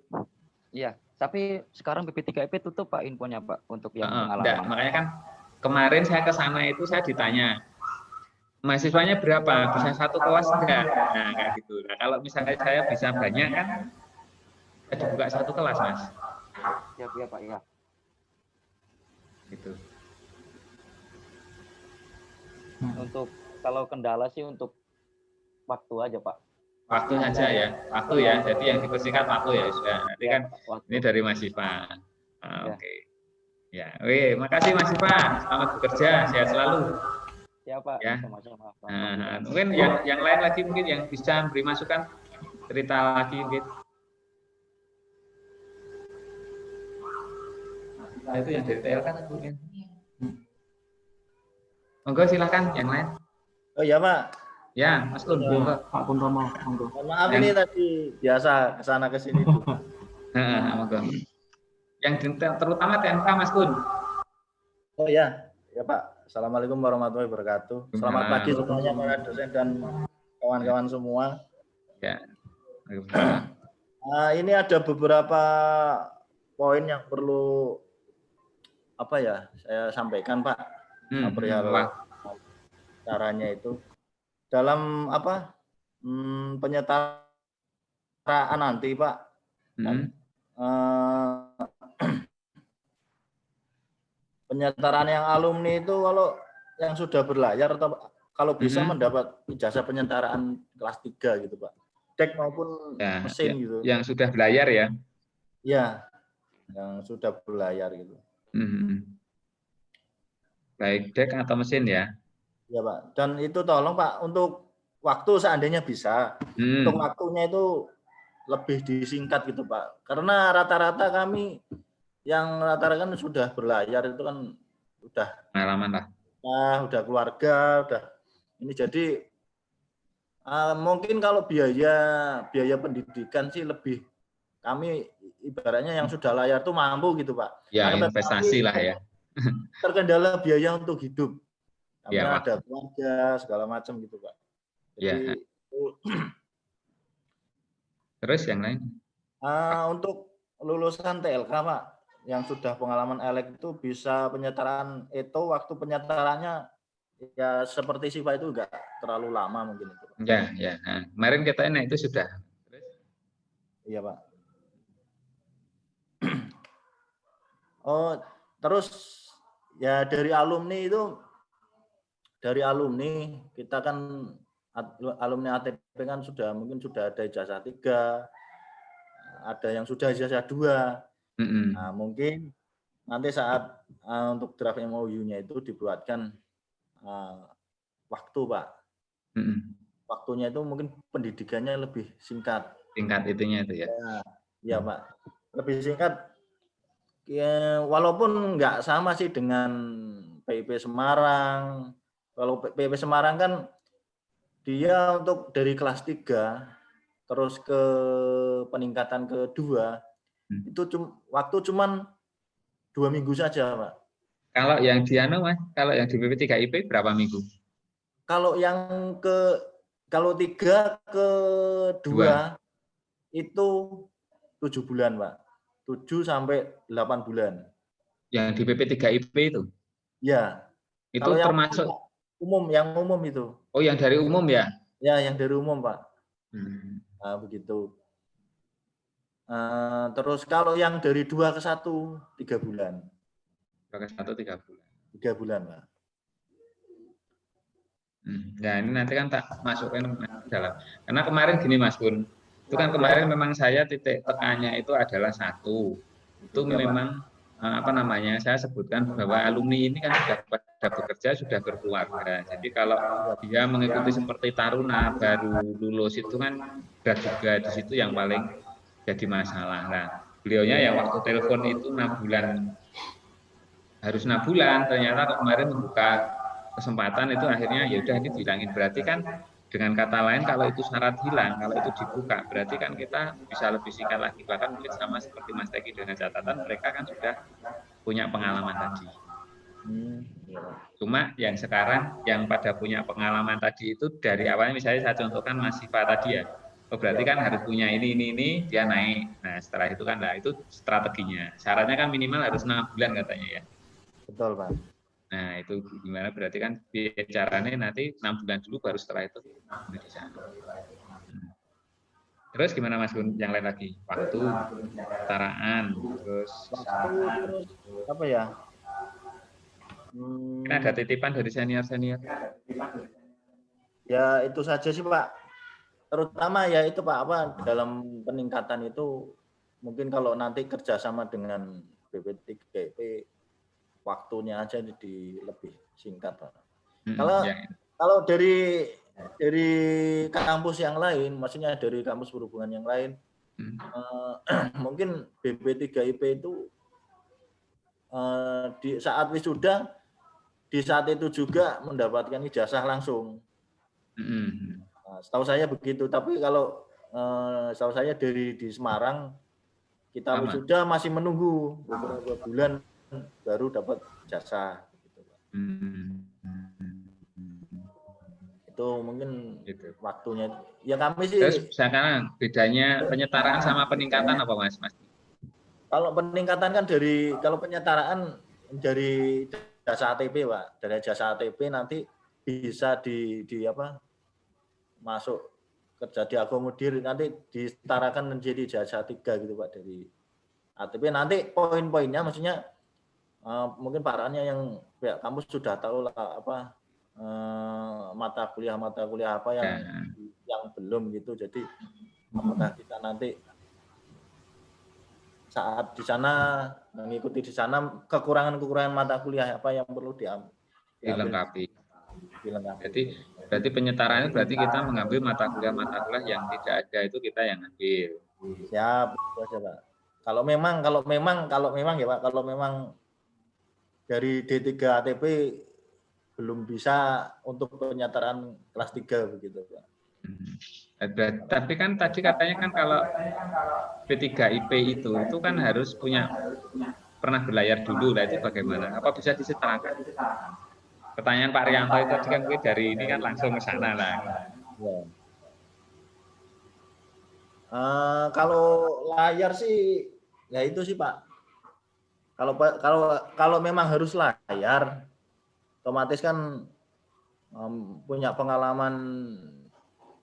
Iya, tapi sekarang PP3IP tutup Pak infonya Pak untuk yang pengalaman. Enggak, makanya kan kemarin saya ke sana itu saya ditanya mahasiswanya berapa? Bisa satu kelas enggak? Nah, kayak gitu. Nah, kalau misalnya saya bisa banyak kan saya dibuka satu kelas, Mas. Iya Pak, iya. Gitu. Untuk kalau kendala sih untuk waktu aja Pak. Waktu saja ya, waktu ya. Jadi yang dibersihkan waktu ya sudah. Nanti kan ini dari mahasiswa. Oke. Ya, makasih mahasiswa. Selamat bekerja, sehat selalu. Ya Pak. Ya. Sama-sama. Mungkin yang lain lagi mungkin yang bisa beri masukan, cerita lagi mungkin. Nah, itu yang dari TL kan mungkin. Monggo silakan yang lain. Oh ya Pak. Ya, Mas Kun. Pak Puntomo, monggo. Maaf ini tadi biasa kesana kesini. Monggo. Yang terutama TMK Mas Kun. Oh ya Pak. Assalamualaikum warahmatullahi wabarakatuh. Selamat pagi semuanya para dosen dan kawan-kawan semua. Ya. Ini ada beberapa poin yang perlu saya sampaikan Pak. Perihal caranya itu dalam penyetaraan nanti Pak. Penyetaraan yang alumni itu kalau yang sudah berlayar atau kalau bisa mendapat ijazah penyetaraan kelas 3 gitu Pak. Dek maupun mesin gitu. Yang sudah berlayar ya? Ya, yang sudah berlayar gitu. Baik dek atau mesin ya? Ya Pak. Dan itu tolong Pak untuk waktu seandainya bisa. Untuk waktunya itu lebih disingkat gitu Pak. Karena rata-rata kami yang rata-rata kan sudah berlayar itu kan udah pengalaman lah. Nah, udah keluarga, udah ini jadi mungkin kalau biaya pendidikan sih lebih kami ibaratnya yang sudah layar tuh mampu gitu Pak. Ya, investasi lah ya. Terkendala biaya untuk hidup. Karena ya, ada keluarga segala macam gitu Pak. Jadi, ya. Terus yang lain? Untuk lulusan TLK Pak yang sudah pengalaman elek itu bisa penyetaraan itu waktu penyetarannya ya seperti sih Pak itu enggak terlalu lama mungkin itu. Ya. Nah, kemarin katanya itu sudah. Iya Pak. Oh, terus ya dari alumni kita kan alumni ATP kan mungkin sudah ada ijazah 3, ada yang sudah ijazah 2. Nah, mungkin nanti saat untuk draft MOU-nya itu dibuatkan waktu, Pak. Waktunya itu mungkin pendidikannya lebih singkat. Singkat itunya itu ya. Ya, Pak. Lebih singkat. Ya, walaupun nggak sama sih dengan PIP Semarang. Kalau PIP Semarang kan dia untuk dari kelas 3 terus ke peningkatan kedua itu waktu cuman 2 minggu saja, Pak. Kalau yang di Mas, kalau yang di PP3IP berapa minggu? Kalau yang kalau 3 ke 2 itu 7 bulan, Pak. 7 sampai 8 bulan. Yang di PP3IP itu? Ya. Itu kalau termasuk yang umum itu. Oh, yang dari umum ya? Ya, yang dari umum, Pak. Nah, begitu. Terus kalau yang dari 2 ke 1, 3 bulan. 2 ke 1, 3 bulan. 3 bulan, Pak. Nah, ini nanti kan tak masukkan dalam. Karena kemarin gini Mas Gun, itu kan kemarin memang saya titik tekannya itu adalah 1. Itu memang saya sebutkan bahwa alumni ini kan sudah pada bekerja, sudah berkeluarga. Jadi kalau dia mengikuti seperti taruna baru lulus itu kan berat juga, di situ yang paling jadi masalah. Nah, beliaunya yang waktu telepon itu 6 bulan, harus 6 bulan, ternyata kemarin membuka kesempatan itu akhirnya ya udah ini dihilangin. Berarti kan dengan kata lain kalau itu syarat hilang, kalau itu dibuka, berarti kan kita bisa lebih singkat lagi. Bahkan mungkin sama seperti Mas Teki dengan catatan mereka kan sudah punya pengalaman tadi. Cuma yang sekarang yang pada punya pengalaman tadi itu dari awalnya misalnya saya contohkan Mas Siva tadi ya. Oh, berarti kan harus punya ini dia naik. Nah, setelah itu kan itu strateginya. Syaratnya kan minimal harus 6 bulan katanya ya. Betul, Pak. Nah, itu gimana berarti kan caranya nanti 6 bulan dulu baru setelah itu Terus gimana Mas Gun? Yang lain lagi? Waktu, kesetaraan, terus apa ya? Ini ada titipan dari senior-senior. Ya itu saja sih Pak. Terutama ya itu Pak, dalam peningkatan itu mungkin kalau nanti kerjasama dengan BP3IP waktunya aja lebih singkat Pak. Kalau dari kampus yang lain, maksudnya dari kampus berhubungan yang lain, mungkin BP3IP itu di saat wisuda, di saat itu juga mendapatkan ijazah langsung. Nah, setahu saya begitu. Tapi kalau setahu saya di Semarang, kita wisuda masih menunggu beberapa bulan baru dapat jasa. Gitu. Itu mungkin waktunya. Ya kami sih. Terus sekarang bedanya penyetaraan sama peningkatan apa Mas? Kalau peningkatan kan kalau penyetaraan dari jasa ATP Pak, dari jasa ATP nanti bisa masuk kerja diakomodir, nanti disetarakan menjadi jasa 3 gitu Pak dari ATP. Nanti poin-poinnya maksudnya mungkin parahnya yang pihak kampus sudah tahu lah mata kuliah apa yang belum gitu. Jadi apakah kita nanti saat di sana mengikuti di sana kekurangan mata kuliah apa yang perlu dilengkapi. Berarti penyetaraannya berarti kita mengambil mata kuliah yang tidak ada itu kita yang ambil. Siap, itu aja Pak. Kalau memang ya Pak, kalau memang dari D3 ATP belum bisa untuk penyetaraan kelas 3 begitu Pak. Tapi kan tadi katanya kan kalau P3IP itu kan harus pernah berlayar dulu lah, itu bagaimana? Apa bisa disetarakan? Pertanyaan Pak Rianto itu tadi kan dari ini kan langsung ke sana lah. Ya. Kalau layar sih ya itu sih Pak. Kalau memang harus layar, otomatis kan punya pengalaman.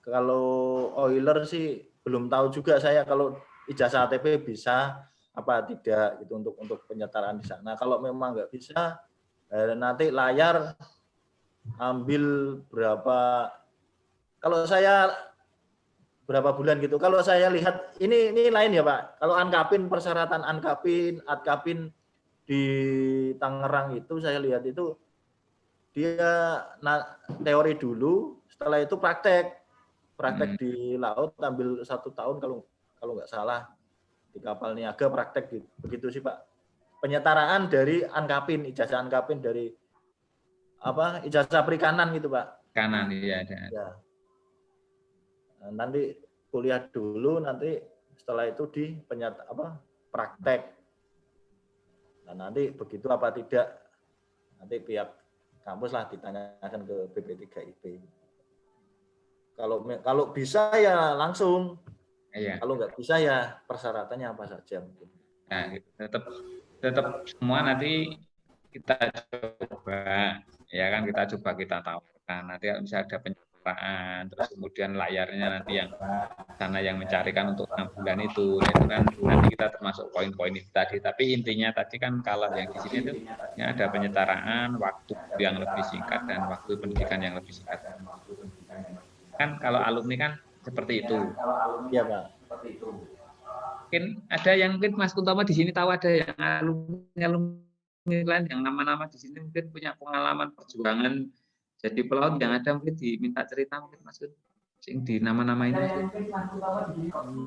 Kalau oiler sih belum tahu juga saya kalau ijazah ATP bisa apa tidak gitu untuk penyetaraan di sana. Kalau memang nggak bisa, nanti layar ambil berapa? Kalau saya berapa bulan gitu. Kalau saya lihat ini lain ya Pak. Kalau persyaratan ADKAPIN di Tangerang itu saya lihat itu dia teori dulu, setelah itu praktek di laut ambil 1 tahun kalau nggak salah, di kapal niaga praktek gitu. Begitu sih Pak. Penyetaraan dari Ankapin, ijazah Ankapin dari ijazah perikanan gitu Pak. Kanan iya ada. Ya. Nanti kuliah dulu, nanti setelah itu di praktek. Nah, nanti begitu apa tidak, nanti pihak kampus lah ditanyakan ke BP3IP. Kalau bisa ya langsung. Iya. Kalau nggak bisa ya persyaratannya apa saja mungkin. Nah, tetap semua nanti kita coba, ya kan, kita tawarkan. Nanti bisa ada penyelenggaraan, terus kemudian layarnya nanti yang sana yang mencarikan untuk 6 bulan itu kan nanti kita termasuk poin-poin itu tadi. Tapi intinya tadi kan kalau yang di sini itu ya ada penyetaraan, waktu yang lebih singkat dan waktu pendidikan yang lebih singkat. Kan kalau alumni kan seperti itu. Iya Pak. Mungkin ada yang mungkin Mas Kuntomo di sini tahu ada yang alumni lain yang nama-nama di sini mungkin punya pengalaman perjuangan jadi pelaut yang ada mungkin diminta cerita mungkin Mas Kun. Sing di nama-nama ini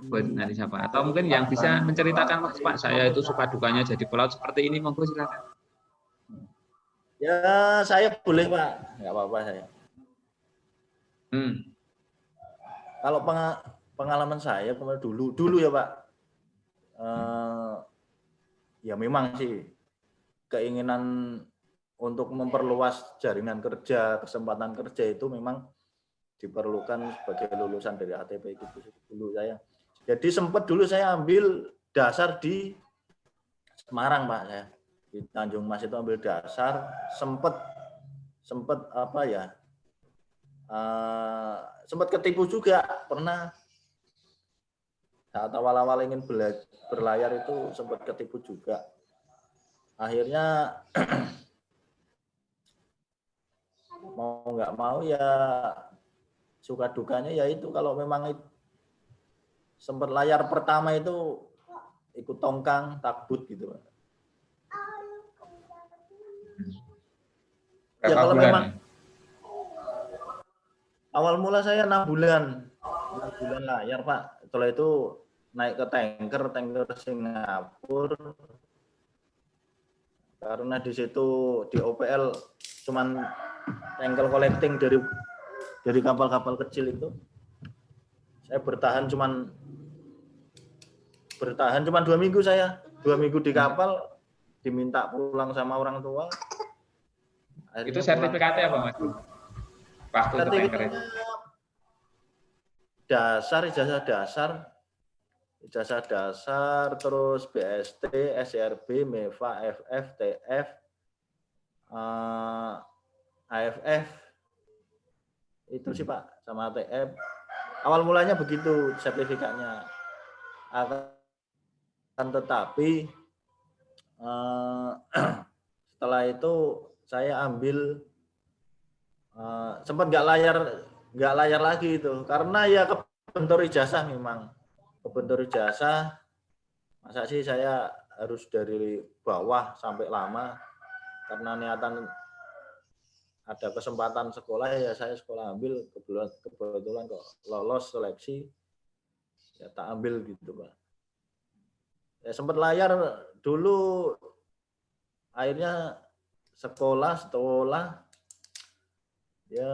buat nanti siapa atau mungkin yang bisa menceritakan Pak saya itu suka dukanya jadi pelaut seperti ini, monggo silakan. Ya saya boleh Pak, nggak apa-apa saya. Kalau pengalaman saya dulu ya Pak, ya memang sih keinginan untuk memperluas jaringan kerja, kesempatan kerja itu memang diperlukan sebagai lulusan dari ATP gitu dulu saya. Jadi sempat dulu saya ambil dasar di Semarang Pak, saya di Tanjung Mas itu ambil dasar, sempat sempat ketipu juga, pernah saat awal-awal ingin berlayar itu sempat ketipu juga. Akhirnya mau nggak mau ya suka dukanya ya itu, kalau memang sempat layar pertama itu ikut tongkang takbut gitu. Ya kalau memang awal mula saya 6 bulan layar Pak. Setelah itu naik ke tanker Singapura. Karena di situ di OPL cuman tanker collecting dari kapal-kapal kecil itu. Saya bertahan cuman 2 minggu saya. 2 minggu di kapal, diminta pulang sama orang tua. Akhirnya itu sertifikatnya apa Mas? Waktu sertifikatnya ijazah dasar, terus BST, SRB, MEVA, FF, TF, AFF, itu sih Pak, sama ATF. Awal mulanya begitu sertifikatnya. Akan tetapi setelah itu saya ambil sempat nggak layar lagi itu, karena ya kebentur ijazah memang. Kebentur ijazah, masa sih saya harus dari bawah sampai lama, karena niatan ada kesempatan sekolah ya saya sekolah ambil, kebetulan kok lolos seleksi ya tak ambil gitu Pak. Ya sempat layar dulu, akhirnya sekolah ya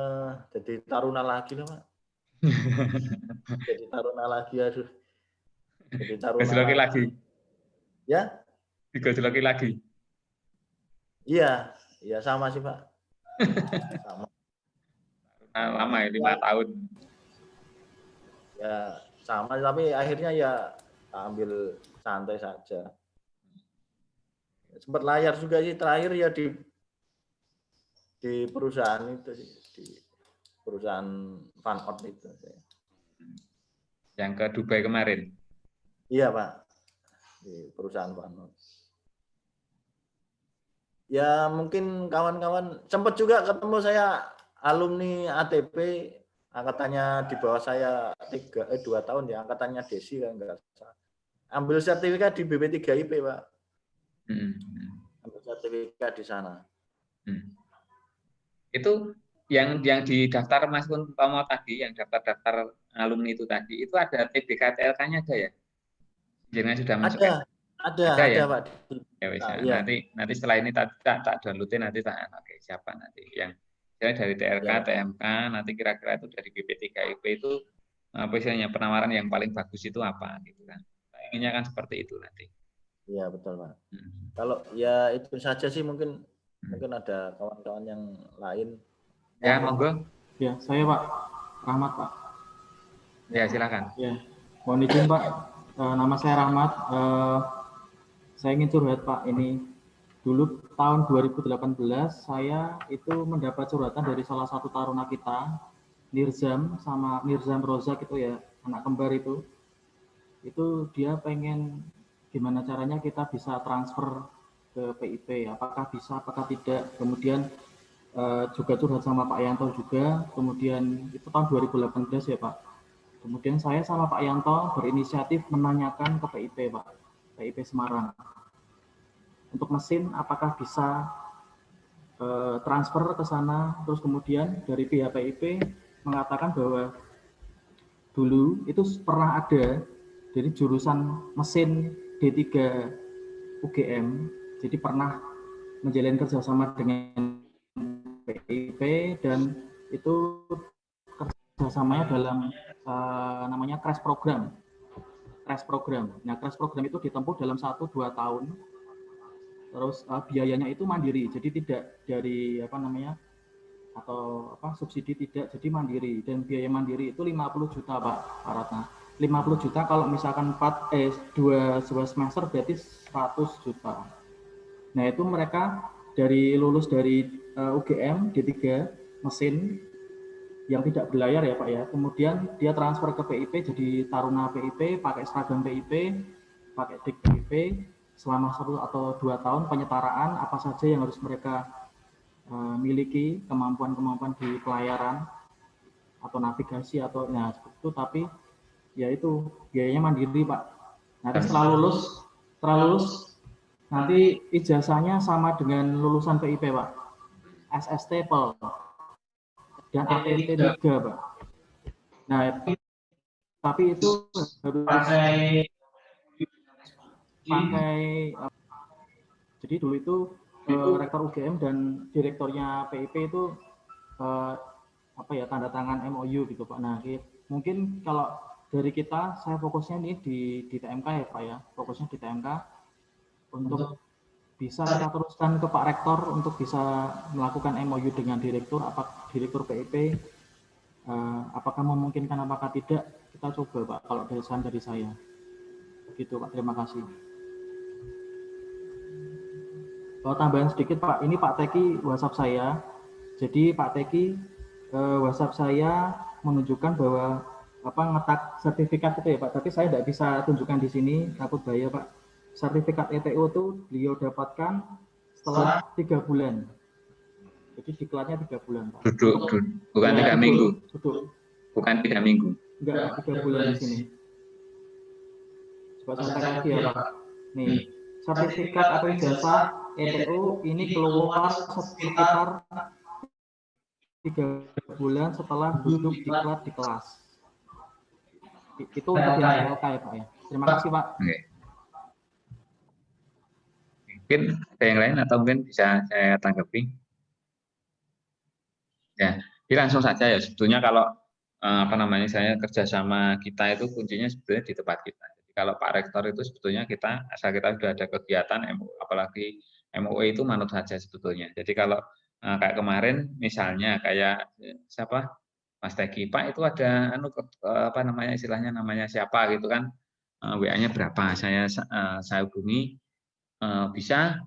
jadi taruna lagi lah Pak. Jadi taruna lagi, aduh. Jadi taruna lagi. Ya? Digojloki lagi. Iya sama sih Pak. Sama. Lama ya, 5 tahun. Ya sama, tapi akhirnya ya ambil santai saja. Sempat layar juga sih terakhir ya di perusahaan itu sih, di perusahaan Van Oord itu. Yang ke Dubai kemarin. Iya Pak, di perusahaan Van Oord. Ya mungkin kawan-kawan sempat juga ketemu saya alumni ATP, angkatannya di bawah saya 2 tahun ya, angkatannya Desi kan enggak salah. Ambil sertifikat di BP3IP Pak. Ambil sertifikat di sana. Itu yang di daftar Mas Kuntomo tadi, yang daftar alumni itu tadi, itu ada TBK-TLK-nya ada ya? Jangan sudah masuk ya? Ada ya? Pak. Ya wis, Iya. nanti setelah ini tak downloadin, nanti tak oke siapa nanti yang dari TLK, Ya. TMK, nanti kira-kira itu dari BP3IP itu apa istilahnya penawaran yang paling bagus itu apa gitu kan. Inginnya kan seperti itu nanti. Iya betul Pak. Kalau ya itu saja sih, mungkin ada kawan-kawan yang lain. Ya monggo. Ya, saya Pak Rahmat Pak. Ya silakan. Ya, mohon izin Pak. Nama saya Rahmat. Saya ingin curhat Pak. Ini dulu tahun 2018 saya itu mendapat curhatan dari salah satu taruna kita, Nirzam sama Mirzam Rozak itu ya, anak kembar itu. Itu dia pengen gimana caranya kita bisa transfer ke PIP, apakah bisa, apakah tidak. Kemudian juga curhat sama Pak Yanto juga, kemudian itu tahun 2018 ya Pak. Kemudian saya sama Pak Yanto berinisiatif menanyakan ke PIP Pak, PIP Semarang. Untuk mesin apakah bisa transfer ke sana, terus kemudian dari pihak PIP mengatakan bahwa dulu itu pernah ada dari jurusan mesin D3 UGM, jadi pernah menjalin kerjasama dengan PIP dan itu kerjasamanya dalam namanya crash program. Nah, crash program itu ditempuh dalam 1-2 tahun. Terus biayanya itu mandiri, jadi tidak dari atau subsidi, tidak, jadi mandiri. Dan biaya mandiri itu 50 juta Pak Ratna. 50 juta kalau misalkan 2 semester berarti 100 juta. Nah, itu mereka lulus dari UGM D3 mesin yang tidak berlayar ya Pak ya. Kemudian dia transfer ke PIP jadi taruna PIP, pakai seragam PIP, pakai dik PIP selama 1 atau 2 tahun penyetaraan apa saja yang harus mereka miliki, kemampuan-kemampuan di pelayaran atau navigasi atau seperti itu, tapi ya itu biayanya mandiri Pak. Nanti setelah lulus nanti ijazahnya sama dengan lulusan PIP Pak, SST PEL dan ETT 3 Pak. Nah, tapi itu harus pakai jadi dulu itu rektor UGM dan direkturnya PIP itu tanda tangan MOU gitu Pak. Nah, mungkin kalau dari kita, saya fokusnya ini di TMK ya Pak ya, fokusnya di TMK untuk bisa kita teruskan ke Pak Rektor untuk bisa melakukan MOU dengan direktur PIP, apakah memungkinkan apakah tidak, kita coba Pak kalau dari saran dari saya. Begitu Pak, terima kasih. Tambahan sedikit Pak, ini Pak Teki WhatsApp saya. Jadi Pak Teki WhatsApp saya menunjukkan bahwa ngetak sertifikat itu ya Pak, tapi saya tidak bisa tunjukkan di sini, takut bahaya Pak. Sertifikat ETO itu beliau dapatkan setelah 3 bulan. Jadi diklatnya 3 bulan Pak. Duduk. Bukan 3 minggu. Duduk. Bukan 3 minggu. Enggak, 3 bulan di sini. Coba saya tanya lagi ya Pak. Nih, sertifikat atau ijazah ETO ini keluar sekitar 3 bulan setelah duduk diklat di kelas. Itu untuk yang TLK ya Pak ya. Terima kasih Pak. Oke. Mungkin ada yang lain atau mungkin bisa saya tanggapi? Ya, jadi langsung saja ya. Sebetulnya kalau saya kerjasama kita itu kuncinya sebetulnya di tempat kita. Jadi kalau Pak Rektor itu sebetulnya asal kita sudah ada kegiatan, apalagi MOE itu manut saja sebetulnya. Jadi kalau kayak kemarin misalnya kayak siapa Mas Teki, Pak itu ada istilahnya namanya siapa gitu kan, WA-nya berapa, saya hubungi, bisa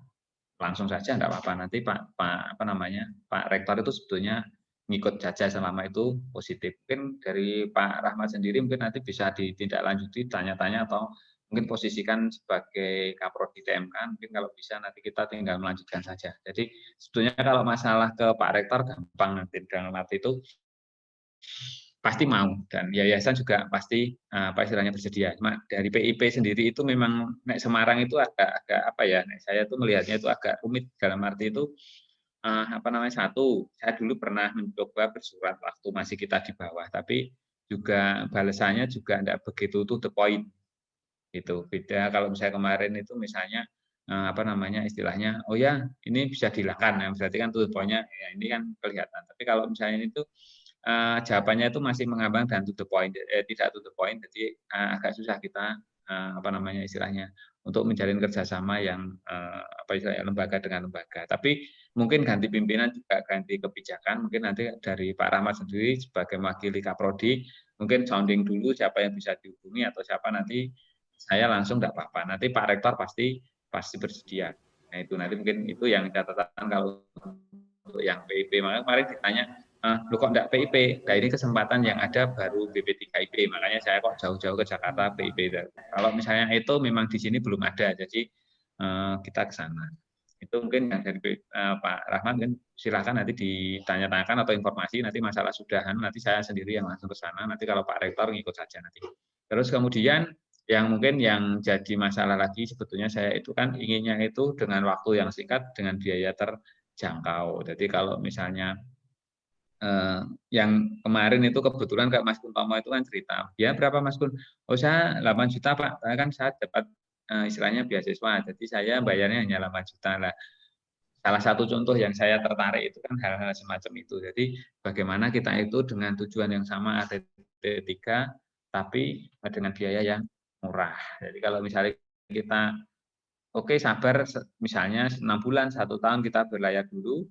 langsung saja enggak apa-apa, nanti Pak Rektor itu sebetulnya ngikut saja selama itu positif. Mungkin dari Pak Rahmat sendiri mungkin nanti bisa ditindaklanjuti, tanya-tanya atau mungkin posisikan sebagai Kaprodi TMK, mungkin kalau bisa nanti kita tinggal melanjutkan saja. Jadi sebetulnya kalau masalah ke Pak Rektor gampang, nanti dalam arti itu pasti mau, dan yayasan juga pasti istilahnya bersedia. Cuma dari PIP sendiri itu memang Semarang itu agak saya tuh melihatnya itu agak rumit, dalam arti itu satu, saya dulu pernah mencoba bersurat waktu masih kita di bawah, tapi juga balasannya juga tidak begitu to the point. Itu beda kalau misalnya kemarin itu misalnya istilahnya, oh ya ini bisa dilakukan, nah, berarti kan to the point-nya ya ini kan kelihatan. Tapi kalau misalnya itu jawabannya itu masih mengambang dan to the point, tidak to the point, jadi agak susah kita istilahnya untuk menjalin kerjasama yang lembaga dengan lembaga. Tapi mungkin ganti pimpinan juga ganti kebijakan. Mungkin nanti dari Pak Rahmat sendiri sebagai mewakili Kaprodi, mungkin sounding dulu siapa yang bisa dihubungi atau siapa nanti saya langsung tidak apa-apa. Nanti Pak Rektor pasti bersedia. Nah itu nanti mungkin itu yang catatan kalau untuk yang PIP. Makanya kemarin ditanya, lu kok enggak PIP? Nah ini kesempatan yang ada baru BP3IP, makanya saya kok jauh-jauh ke Jakarta PIP. Kalau misalnya itu memang di sini belum ada, jadi kita ke sana. Itu mungkin yang dari Pak Rahmat, kan silakan nanti ditanya-tanyakan atau informasi, nanti masalah sudahan, nanti saya sendiri yang langsung ke sana, nanti kalau Pak Rektor ngikut saja nanti. Terus kemudian yang mungkin yang jadi masalah lagi sebetulnya saya itu kan inginnya itu dengan waktu yang singkat, dengan biaya terjangkau. Jadi kalau misalnya yang kemarin itu kebetulan Kak Mas Kuntomo itu kan cerita, ya berapa Mas Kun? Oh saya 8 juta Pak, saya dapat istilahnya beasiswa, jadi saya bayarnya hanya 8 juta lah. Salah satu contoh yang saya tertarik itu kan hal-hal semacam itu. Jadi bagaimana kita itu dengan tujuan yang sama ATT3, tapi dengan biaya yang murah. Jadi kalau misalnya kita oke sabar, misalnya 6 bulan, 1 tahun kita berlayar dulu,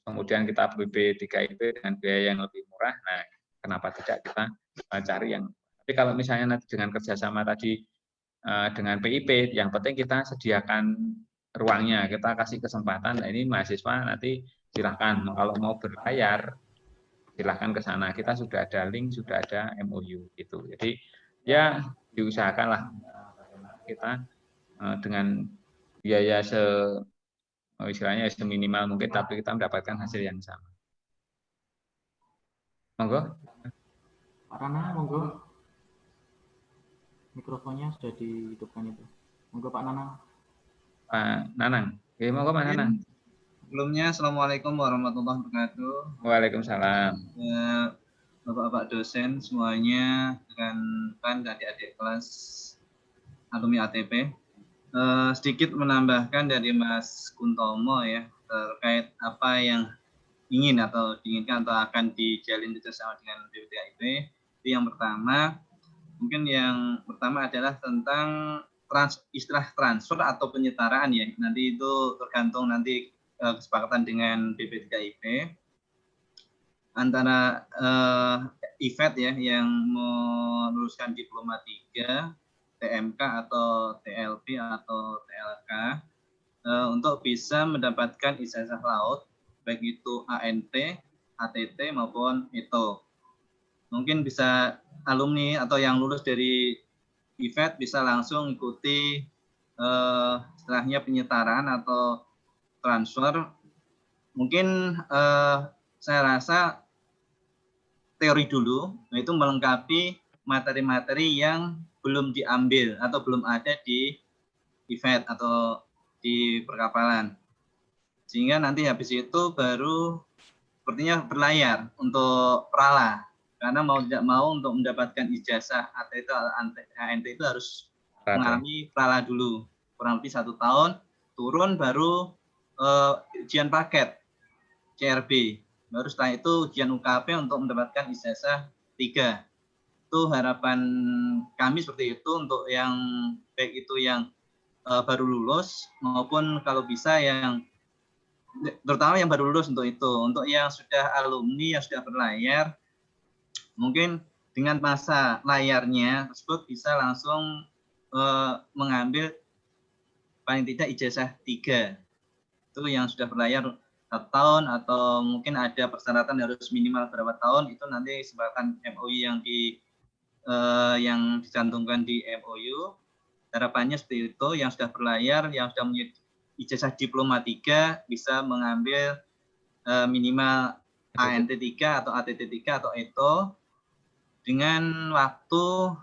kemudian kita BP3IP dengan biaya yang lebih murah, nah kenapa tidak kita cari yang. Tapi kalau misalnya nanti dengan kerjasama tadi dengan PIP, yang penting kita sediakan ruangnya, kita kasih kesempatan. Nah ini mahasiswa nanti silahkan kalau mau berlayar silahkan ke sana. Kita sudah ada link, sudah ada MOU gitu. Jadi ya diusahakanlah kita dengan biaya istilahnya seminimal mungkin, tapi kita mendapatkan hasil yang sama. Monggo. Pak Rana, monggo. Mikrofonnya sudah dihidupkan itu. Monggo Pak Nanang. Pak Nanang. Oke, monggo Pak Nanang. Sebelumnya, Assalamualaikum warahmatullahi wabarakatuh. Waalaikumsalam. Bapak-bapak dosen semuanya, rekan-rekan adik-adik kelas alumni ATP. Sedikit menambahkan dari Mas Kuntomo ya, terkait apa yang ingin atau diinginkan atau akan dijalin kerjasama dengan BP3IP. Itu yang pertama. Mungkin yang pertama adalah tentang istilah transfer atau penyetaraan ya. Nanti itu tergantung nanti kesepakatan dengan BP3IP antara IFET ya yang meluluskan diploma 3, TMK atau TLP atau TLK untuk bisa mendapatkan ijazah laut baik itu ANT, ATT maupun ETO. Mungkin bisa alumni atau yang lulus dari IFET bisa langsung ikuti istilahnya penyetaraan atau transfer. Mungkin saya rasa teori dulu, yaitu melengkapi materi-materi yang belum diambil atau belum ada di IFET atau di perkapalan. Sehingga nanti habis itu baru sepertinya berlayar untuk prala. Karena mau tidak mau untuk mendapatkan ijazah ATT atau ANT itu harus mengalami prala dulu. Kurang lebih 1 tahun, turun baru ujian paket CRB. Baru setelah itu ujian UKP untuk mendapatkan ijazah 3. Itu harapan kami seperti itu untuk yang baik itu yang baru lulus maupun kalau bisa yang terutama yang baru lulus untuk itu. Untuk yang sudah alumni yang sudah berlayar, mungkin dengan masa layarnya tersebut bisa langsung mengambil paling tidak ijazah 3. Itu yang sudah berlayar 1 tahun atau mungkin ada persyaratan harus minimal berapa tahun, itu nanti sebabkan MOU yang dicantumkan di MOU. Harapannya seperti itu, yang sudah berlayar, yang sudah punya ijazah diploma 3 bisa mengambil minimal ANT 3 atau ATT 3 atau ETO dengan waktu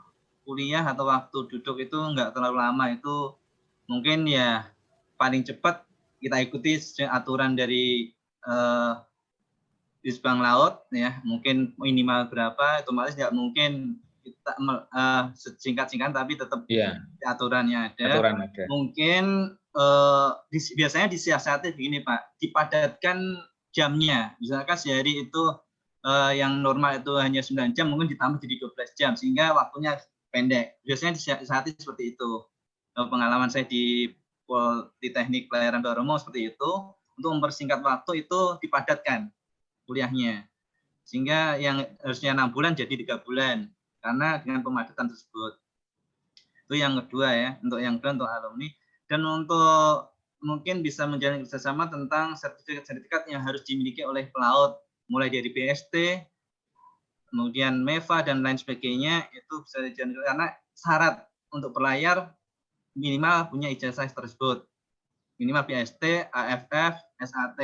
kuliah atau waktu duduk itu enggak terlalu lama, itu mungkin ya paling cepat kita ikuti aturan dari di seberang laut ya, mungkin minimal berapa, otomatis nggak mungkin kita singkat-singkat tapi tetap aturannya ada. Aturan ada. Mungkin biasanya disiasati begini Pak, dipadatkan jamnya. Misalkan sehari itu yang normal itu hanya 9 jam, mungkin ditambah jadi 12 jam sehingga waktunya pendek. Biasanya disiasati seperti itu. Pengalaman saya di Politeknik Pelayaran Baromo seperti itu, untuk mempersingkat waktu itu dipadatkan kuliahnya. Sehingga yang harusnya 6 bulan jadi 3 bulan. Karena dengan pemadatan tersebut. Itu yang kedua ya, untuk yang kedua untuk alumni. Dan untuk mungkin bisa menjalin kerjasama tentang sertifikat-sertifikat yang harus dimiliki oleh pelaut, mulai dari BST, kemudian MEVA dan lain sebagainya, itu bisa dijalin karena syarat untuk berlayar minimal punya ijazah tersebut, minimal BST, AFF, SAT.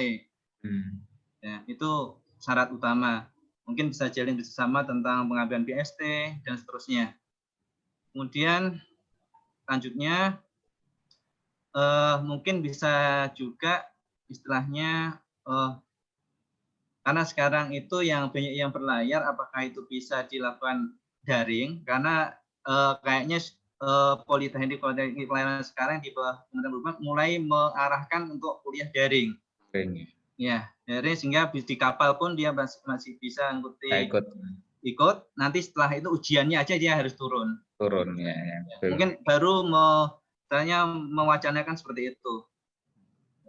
Ya, itu syarat utama. Mungkin bisa jalin bersama tentang pengambilan BST dan seterusnya. Kemudian selanjutnya mungkin bisa juga istilahnya karena sekarang itu yang banyak yang berlayar, apakah itu bisa dilakukan daring? Karena kayaknya Politeknik Pelayaran sekarang di bawah Kementerian Perhubungan mulai mengarahkan untuk kuliah daring. Ya, dari sehingga di kapal pun dia masih bisa ikut. Nanti setelah itu ujiannya aja dia harus turun. Ya. Mungkin baru misalnya mewacanakan seperti itu.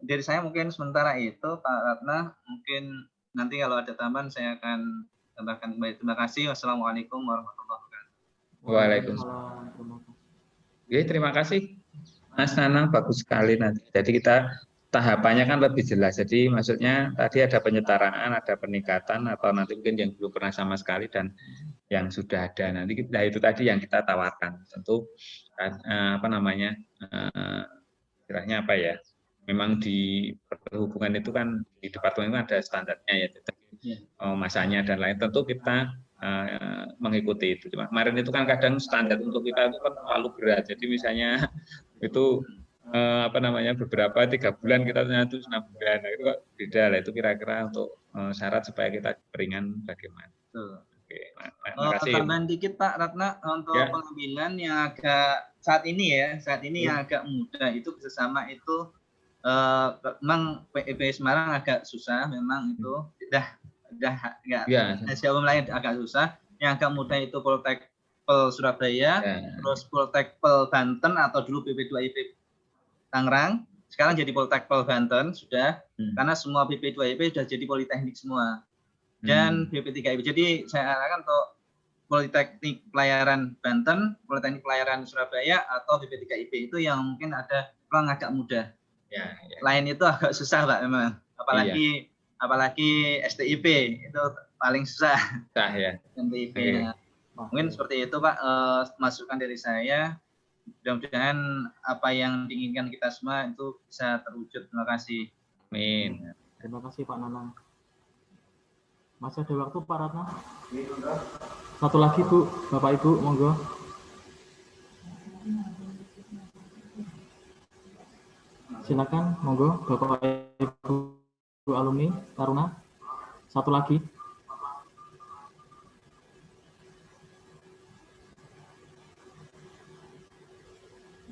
Dari saya mungkin sementara itu Pak Ratna. Mungkin nanti kalau ada tambahan saya akan tambahkan kembali. Terima kasih. Wassalamualaikum warahmatullahi wabarakatuh. Waalaikumsalam. Oke, terima kasih Mas Nanang, bagus sekali nanti. Jadi kita tahapannya kan lebih jelas. Jadi maksudnya tadi ada penyetaraan, ada peningkatan, atau nanti mungkin yang belum pernah sama sekali dan yang sudah ada. Nanti kita, itu tadi yang kita tawarkan. Tentu istilahnya apa ya? Memang di perhubungan itu kan di departemen itu ada standarnya ya, masanya dan lain. Tentu kita mengikuti itu. Cuma kemarin itu kan kadang standar untuk kita itu kan terlalu berat. Jadi misalnya itu beberapa 3 bulan kita ternyata 6 bulan. Nah, itu kok beda lah. Itu kira-kira untuk syarat supaya kita ringan bagaimana. Oke, makasih. Tambahan dikit Pak Ratna untuk pengambilan yang agak saat ini yang agak mudah itu bersama itu memang PIP Semarang agak susah memang itu udah nggak umum lain agak susah. Yang agak mudah itu Poltekpel Surabaya, terus Poltekpel Banten atau dulu PP2IP Tangerang, sekarang jadi Poltekpel Banten sudah, karena semua PP2IP sudah jadi politeknik semua dan BP3IP. Jadi saya arahkan untuk Politeknik Pelayaran Banten, Politeknik Pelayaran Surabaya atau BP3IP itu yang mungkin ada peluang agak mudah. Lain itu agak susah Pak memang, apalagi STIP itu paling susah. STIP. Mungkin seperti itu Pak, masukan dari saya. Mudah-mudahan apa yang diinginkan kita semua itu bisa terwujud. Terima kasih. Amin. Terima kasih Pak Nanang. Masih ada waktu Pak Ratna? Satu lagi Bu, Bapak Ibu, monggo. Silakan, monggo Bapak Ibu alumni Taruna. Satu lagi.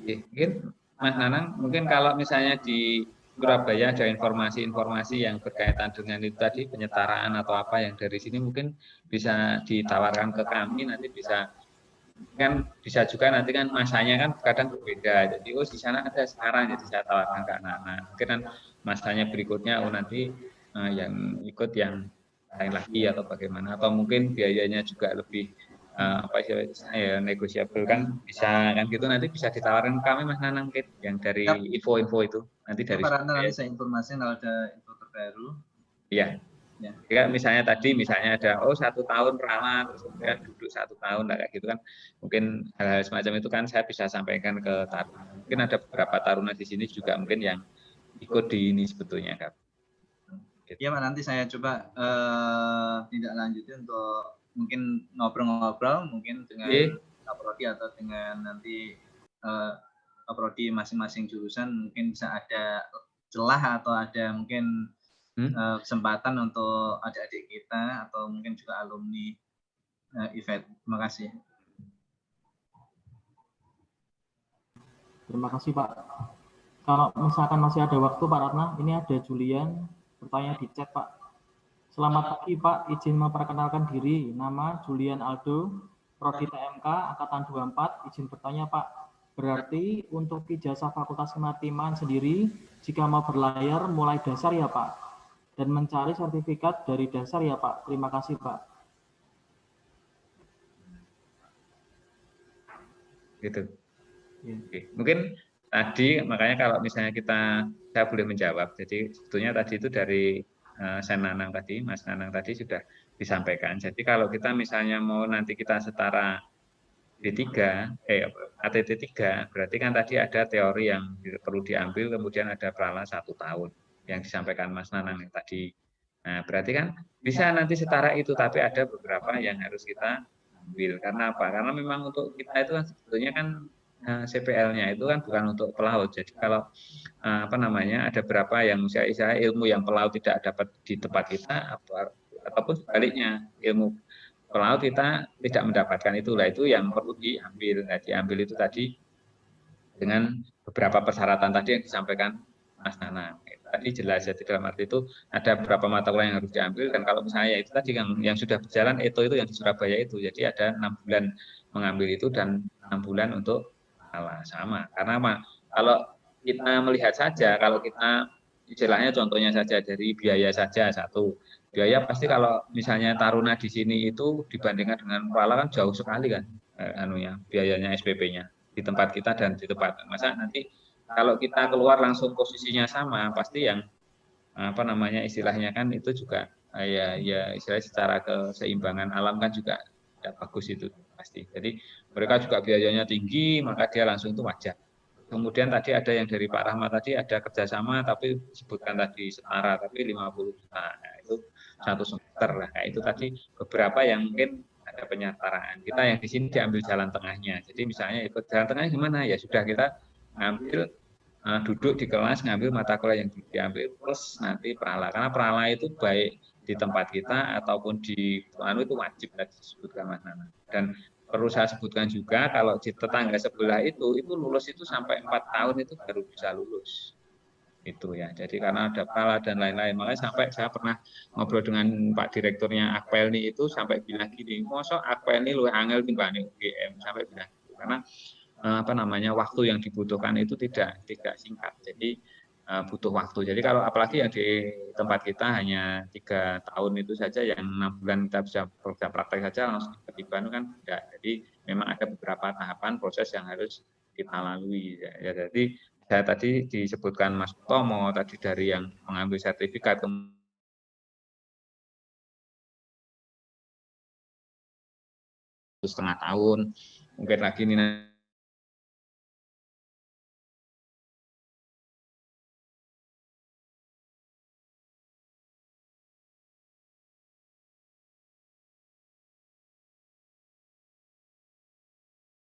Mungkin Mas Nanang, mungkin kalau misalnya di Surabaya ada informasi-informasi yang berkaitan dengan itu tadi, penyetaraan atau apa yang dari sini mungkin bisa ditawarkan ke kami, nanti bisa juga nanti kan masanya kan kadang berbeda. Jadi di sana ada sekarang, jadi saya tawarkan ke anak-anak. Mungkin kan masanya berikutnya nanti yang ikut yang lain lagi atau bagaimana, atau mungkin biayanya juga lebih negosiable kan, bisa kan gitu, nanti bisa ditawarin kami Mas Nanang yang dari info-info itu nanti dari nanti saya informasikan kalau ada info terbaru. Iya. Ya, misalnya ada 1 tahun perawat, terus kemudian duduk 1 tahun kayak gitu kan, mungkin hal-hal semacam itu kan saya bisa sampaikan ke Taruna. Mungkin ada beberapa Taruna di sini juga mungkin yang ikut di ini sebetulnya kan. Ya Pak, nanti saya coba tindak lanjutin untuk mungkin ngobrol-ngobrol mungkin dengan Kaprodi atau dengan nanti Kaprodi masing-masing jurusan, mungkin bisa ada celah atau ada mungkin kesempatan untuk adik-adik kita atau mungkin juga alumni IFET. Terima kasih. Terima kasih Pak. Kalau misalkan masih ada waktu Pak Ratna, ini ada Julian bertanya di chat Pak. Selamat pagi Pak, izin memperkenalkan diri. Nama Julian Aldo, Prodi TMK Angkatan 24. Izin bertanya Pak, berarti untuk ijazah Fakultas Kemaritiman sendiri, jika mau berlayar mulai dasar ya Pak? Dan mencari sertifikat dari dasar ya Pak? Terima kasih Pak. Gitu. Ya. Oke. Mungkin tadi makanya kalau misalnya saya boleh menjawab. Jadi sebetulnya tadi itu dari Nanang tadi, Mas Nanang tadi sudah disampaikan. Jadi kalau kita misalnya mau nanti kita setara D3, ATT 3, berarti kan tadi ada teori yang perlu diambil, kemudian ada prala 1 tahun yang disampaikan Mas Nanang tadi. Nah, berarti kan bisa nanti setara itu, tapi ada beberapa yang harus kita ambil. Karena apa? Karena memang untuk kita itu kan sebetulnya kan CPL-nya itu kan bukan untuk pelaut. Jadi kalau ada berapa yang misalnya ilmu yang pelaut tidak dapat di tempat kita, ataupun sebaliknya ilmu pelaut kita tidak mendapatkan itulah itu yang perlu diambil. Nah, diambil itu tadi dengan beberapa persyaratan tadi yang disampaikan Mas Nana. Tadi jelas ya, dalam arti itu ada beberapa mata kuliah yang harus diambil, dan kalau misalnya itu tadi yang sudah berjalan itu yang di Surabaya itu, jadi ada 6 bulan mengambil itu dan 6 bulan untuk sama. Karena apa? Kalau kita melihat saja, kalau kita istilahnya contohnya saja dari biaya saja satu. Biaya pasti kalau misalnya taruna di sini itu dibandingkan dengan Kuala kan jauh sekali kan biayanya SPP-nya di tempat kita dan di tempat. Masa nanti kalau kita keluar langsung posisinya sama, pasti yang istilahnya kan itu juga ya istilahnya secara keseimbangan alam kan juga tidak bagus itu pasti. Jadi mereka juga biayanya tinggi, maka dia langsung itu wajar. Kemudian tadi ada yang dari Pak Rahmat tadi ada kerjasama, tapi sebutkan tadi setara, tapi 50 juta. Nah, itu 1 semester lah. Nah, itu tadi beberapa yang mungkin ada penyetaraan. Kita yang di sini diambil jalan tengahnya. Jadi misalnya ikut jalan tengahnya gimana? Ya sudah kita ngambil duduk di kelas ngambil mata kuliah yang diambil plus nanti prala. Karena prala itu baik di tempat kita ataupun di itu wajib tadi disebutkan Mas Nana. Dan perlu saya sebutkan juga kalau di tetangga sebelah itu lulus itu sampai 4 tahun itu baru bisa lulus itu ya. Jadi karena ada prala dan lain-lain, makanya sampai saya pernah ngobrol dengan Pak Direkturnya Akpelni itu sampai bilang gini, mosok Akpelni luwih angel timbang UGM, sampai bilang gitu. Karena waktu yang dibutuhkan itu tidak singkat. Jadi butuh waktu. Jadi kalau apalagi yang di tempat kita hanya 3 tahun itu saja, yang 6 bulan kita bisa kerja praktek saja langsung tiba kan enggak. Jadi memang ada beberapa tahapan proses yang harus kita lalui. Ya, jadi saya tadi disebutkan Mas Tomo tadi dari yang mengambil sertifikat setengah tahun, mungkin lagi ini.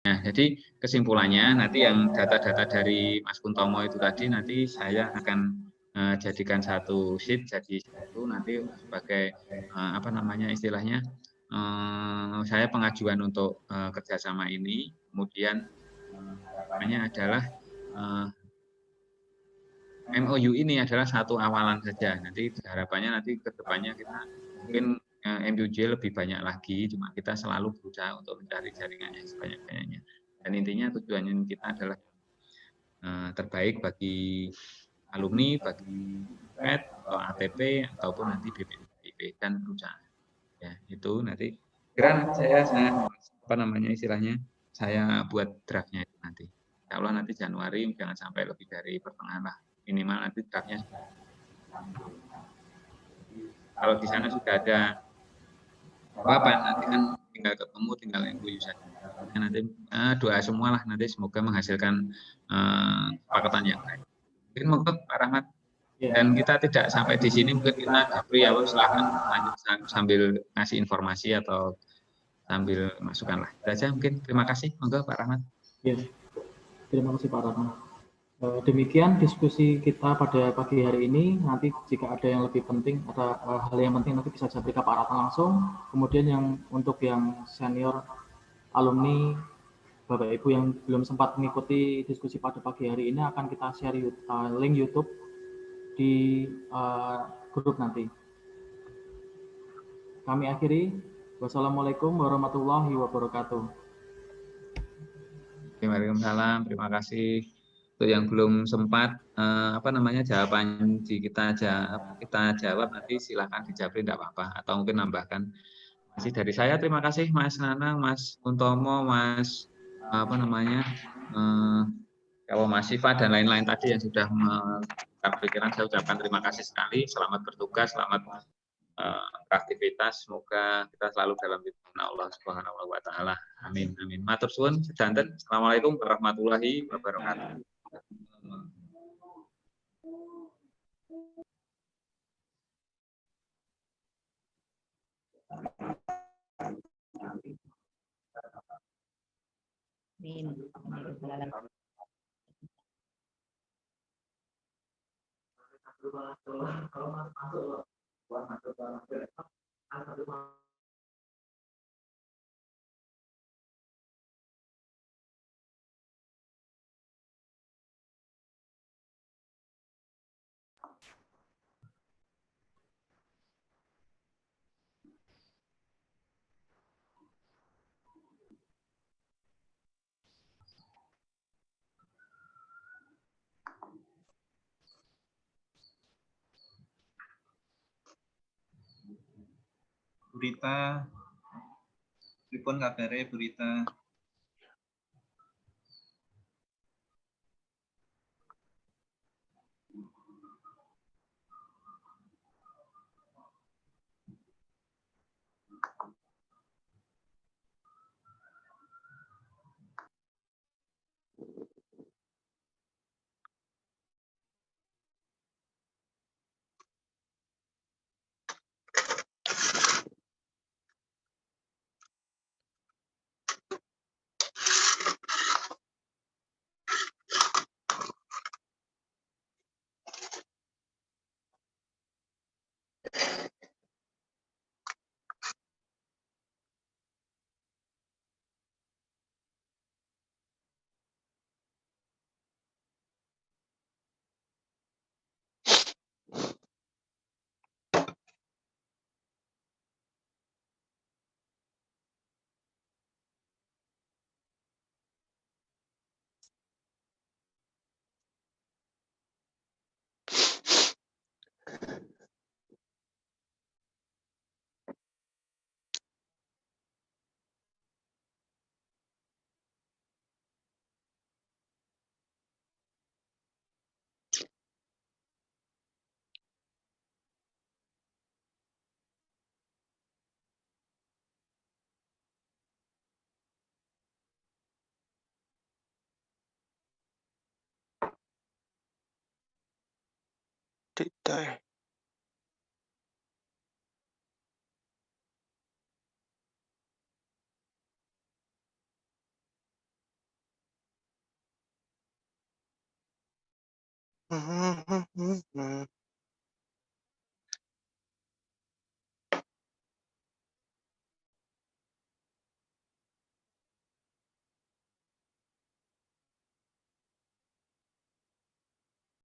Nah, jadi kesimpulannya nanti yang data-data dari Mas Kuntomo itu tadi nanti saya akan jadikan satu sheet, jadi satu nanti sebagai istilahnya saya pengajuan untuk kerjasama ini. Kemudian harapannya adalah MOU ini adalah satu awalan saja. Nanti harapannya nanti ke depannya kita mungkin MUJ lebih banyak lagi, cuma kita selalu berusaha untuk mencari jaringannya sebanyak-banyaknya. Dan intinya tujuannya kita adalah terbaik bagi alumni, bagi FED atau ATP ataupun nanti BPIP dan perusahaan. Ya, itu nanti kira saya istilahnya saya buat draftnya itu nanti. Kalau nanti Januari jangan sampai lebih dari pertengahan lah, minimal nanti draftnya. Kalau di sana sudah ada apa nanti kan tinggal ketemu, tinggal MOU saja. Nanti doa semua lah nanti semoga menghasilkan kesepakatan yang baik. Mungkin monggo Pak Rahmat. Dan kita tidak sampai di sini, mungkin kita silakan lanjut sambil ngasih informasi atau sambil masukkan lah. Itu aja mungkin. Terima kasih, monggo Pak Rahmat. Ya, terima kasih Pak Rahmat. Demikian diskusi kita pada pagi hari ini. Nanti jika ada yang lebih penting, ada hal yang penting nanti bisa saya berikan Pak Ratna langsung. Kemudian yang untuk yang senior alumni Bapak Ibu yang belum sempat mengikuti diskusi pada pagi hari ini akan kita share link YouTube di grup nanti. Kami akhiri. Wassalamualaikum warahmatullahi wabarakatuh. Waalaikumsalam. Terima kasih. Untuk yang belum sempat jawaban kita jawab nanti silakan dijawab, tidak apa-apa, atau mungkin nambahkan. Masih dari saya, terima kasih Mas Nanang, Mas Untomo, Mas kalau Mas Siva dan lain-lain tadi yang sudah mengungkap pikiran, saya ucapkan terima kasih sekali. Selamat bertugas, selamat aktivitas. Semoga kita selalu dalam lindungan Allah Subhanahu wa taala. Amin amin. Matur suwun sedanten. Assalamualaikum warahmatullahi wabarakatuh. Bu Rita, pripun kabare Bu Rita? Tidak. Hmm.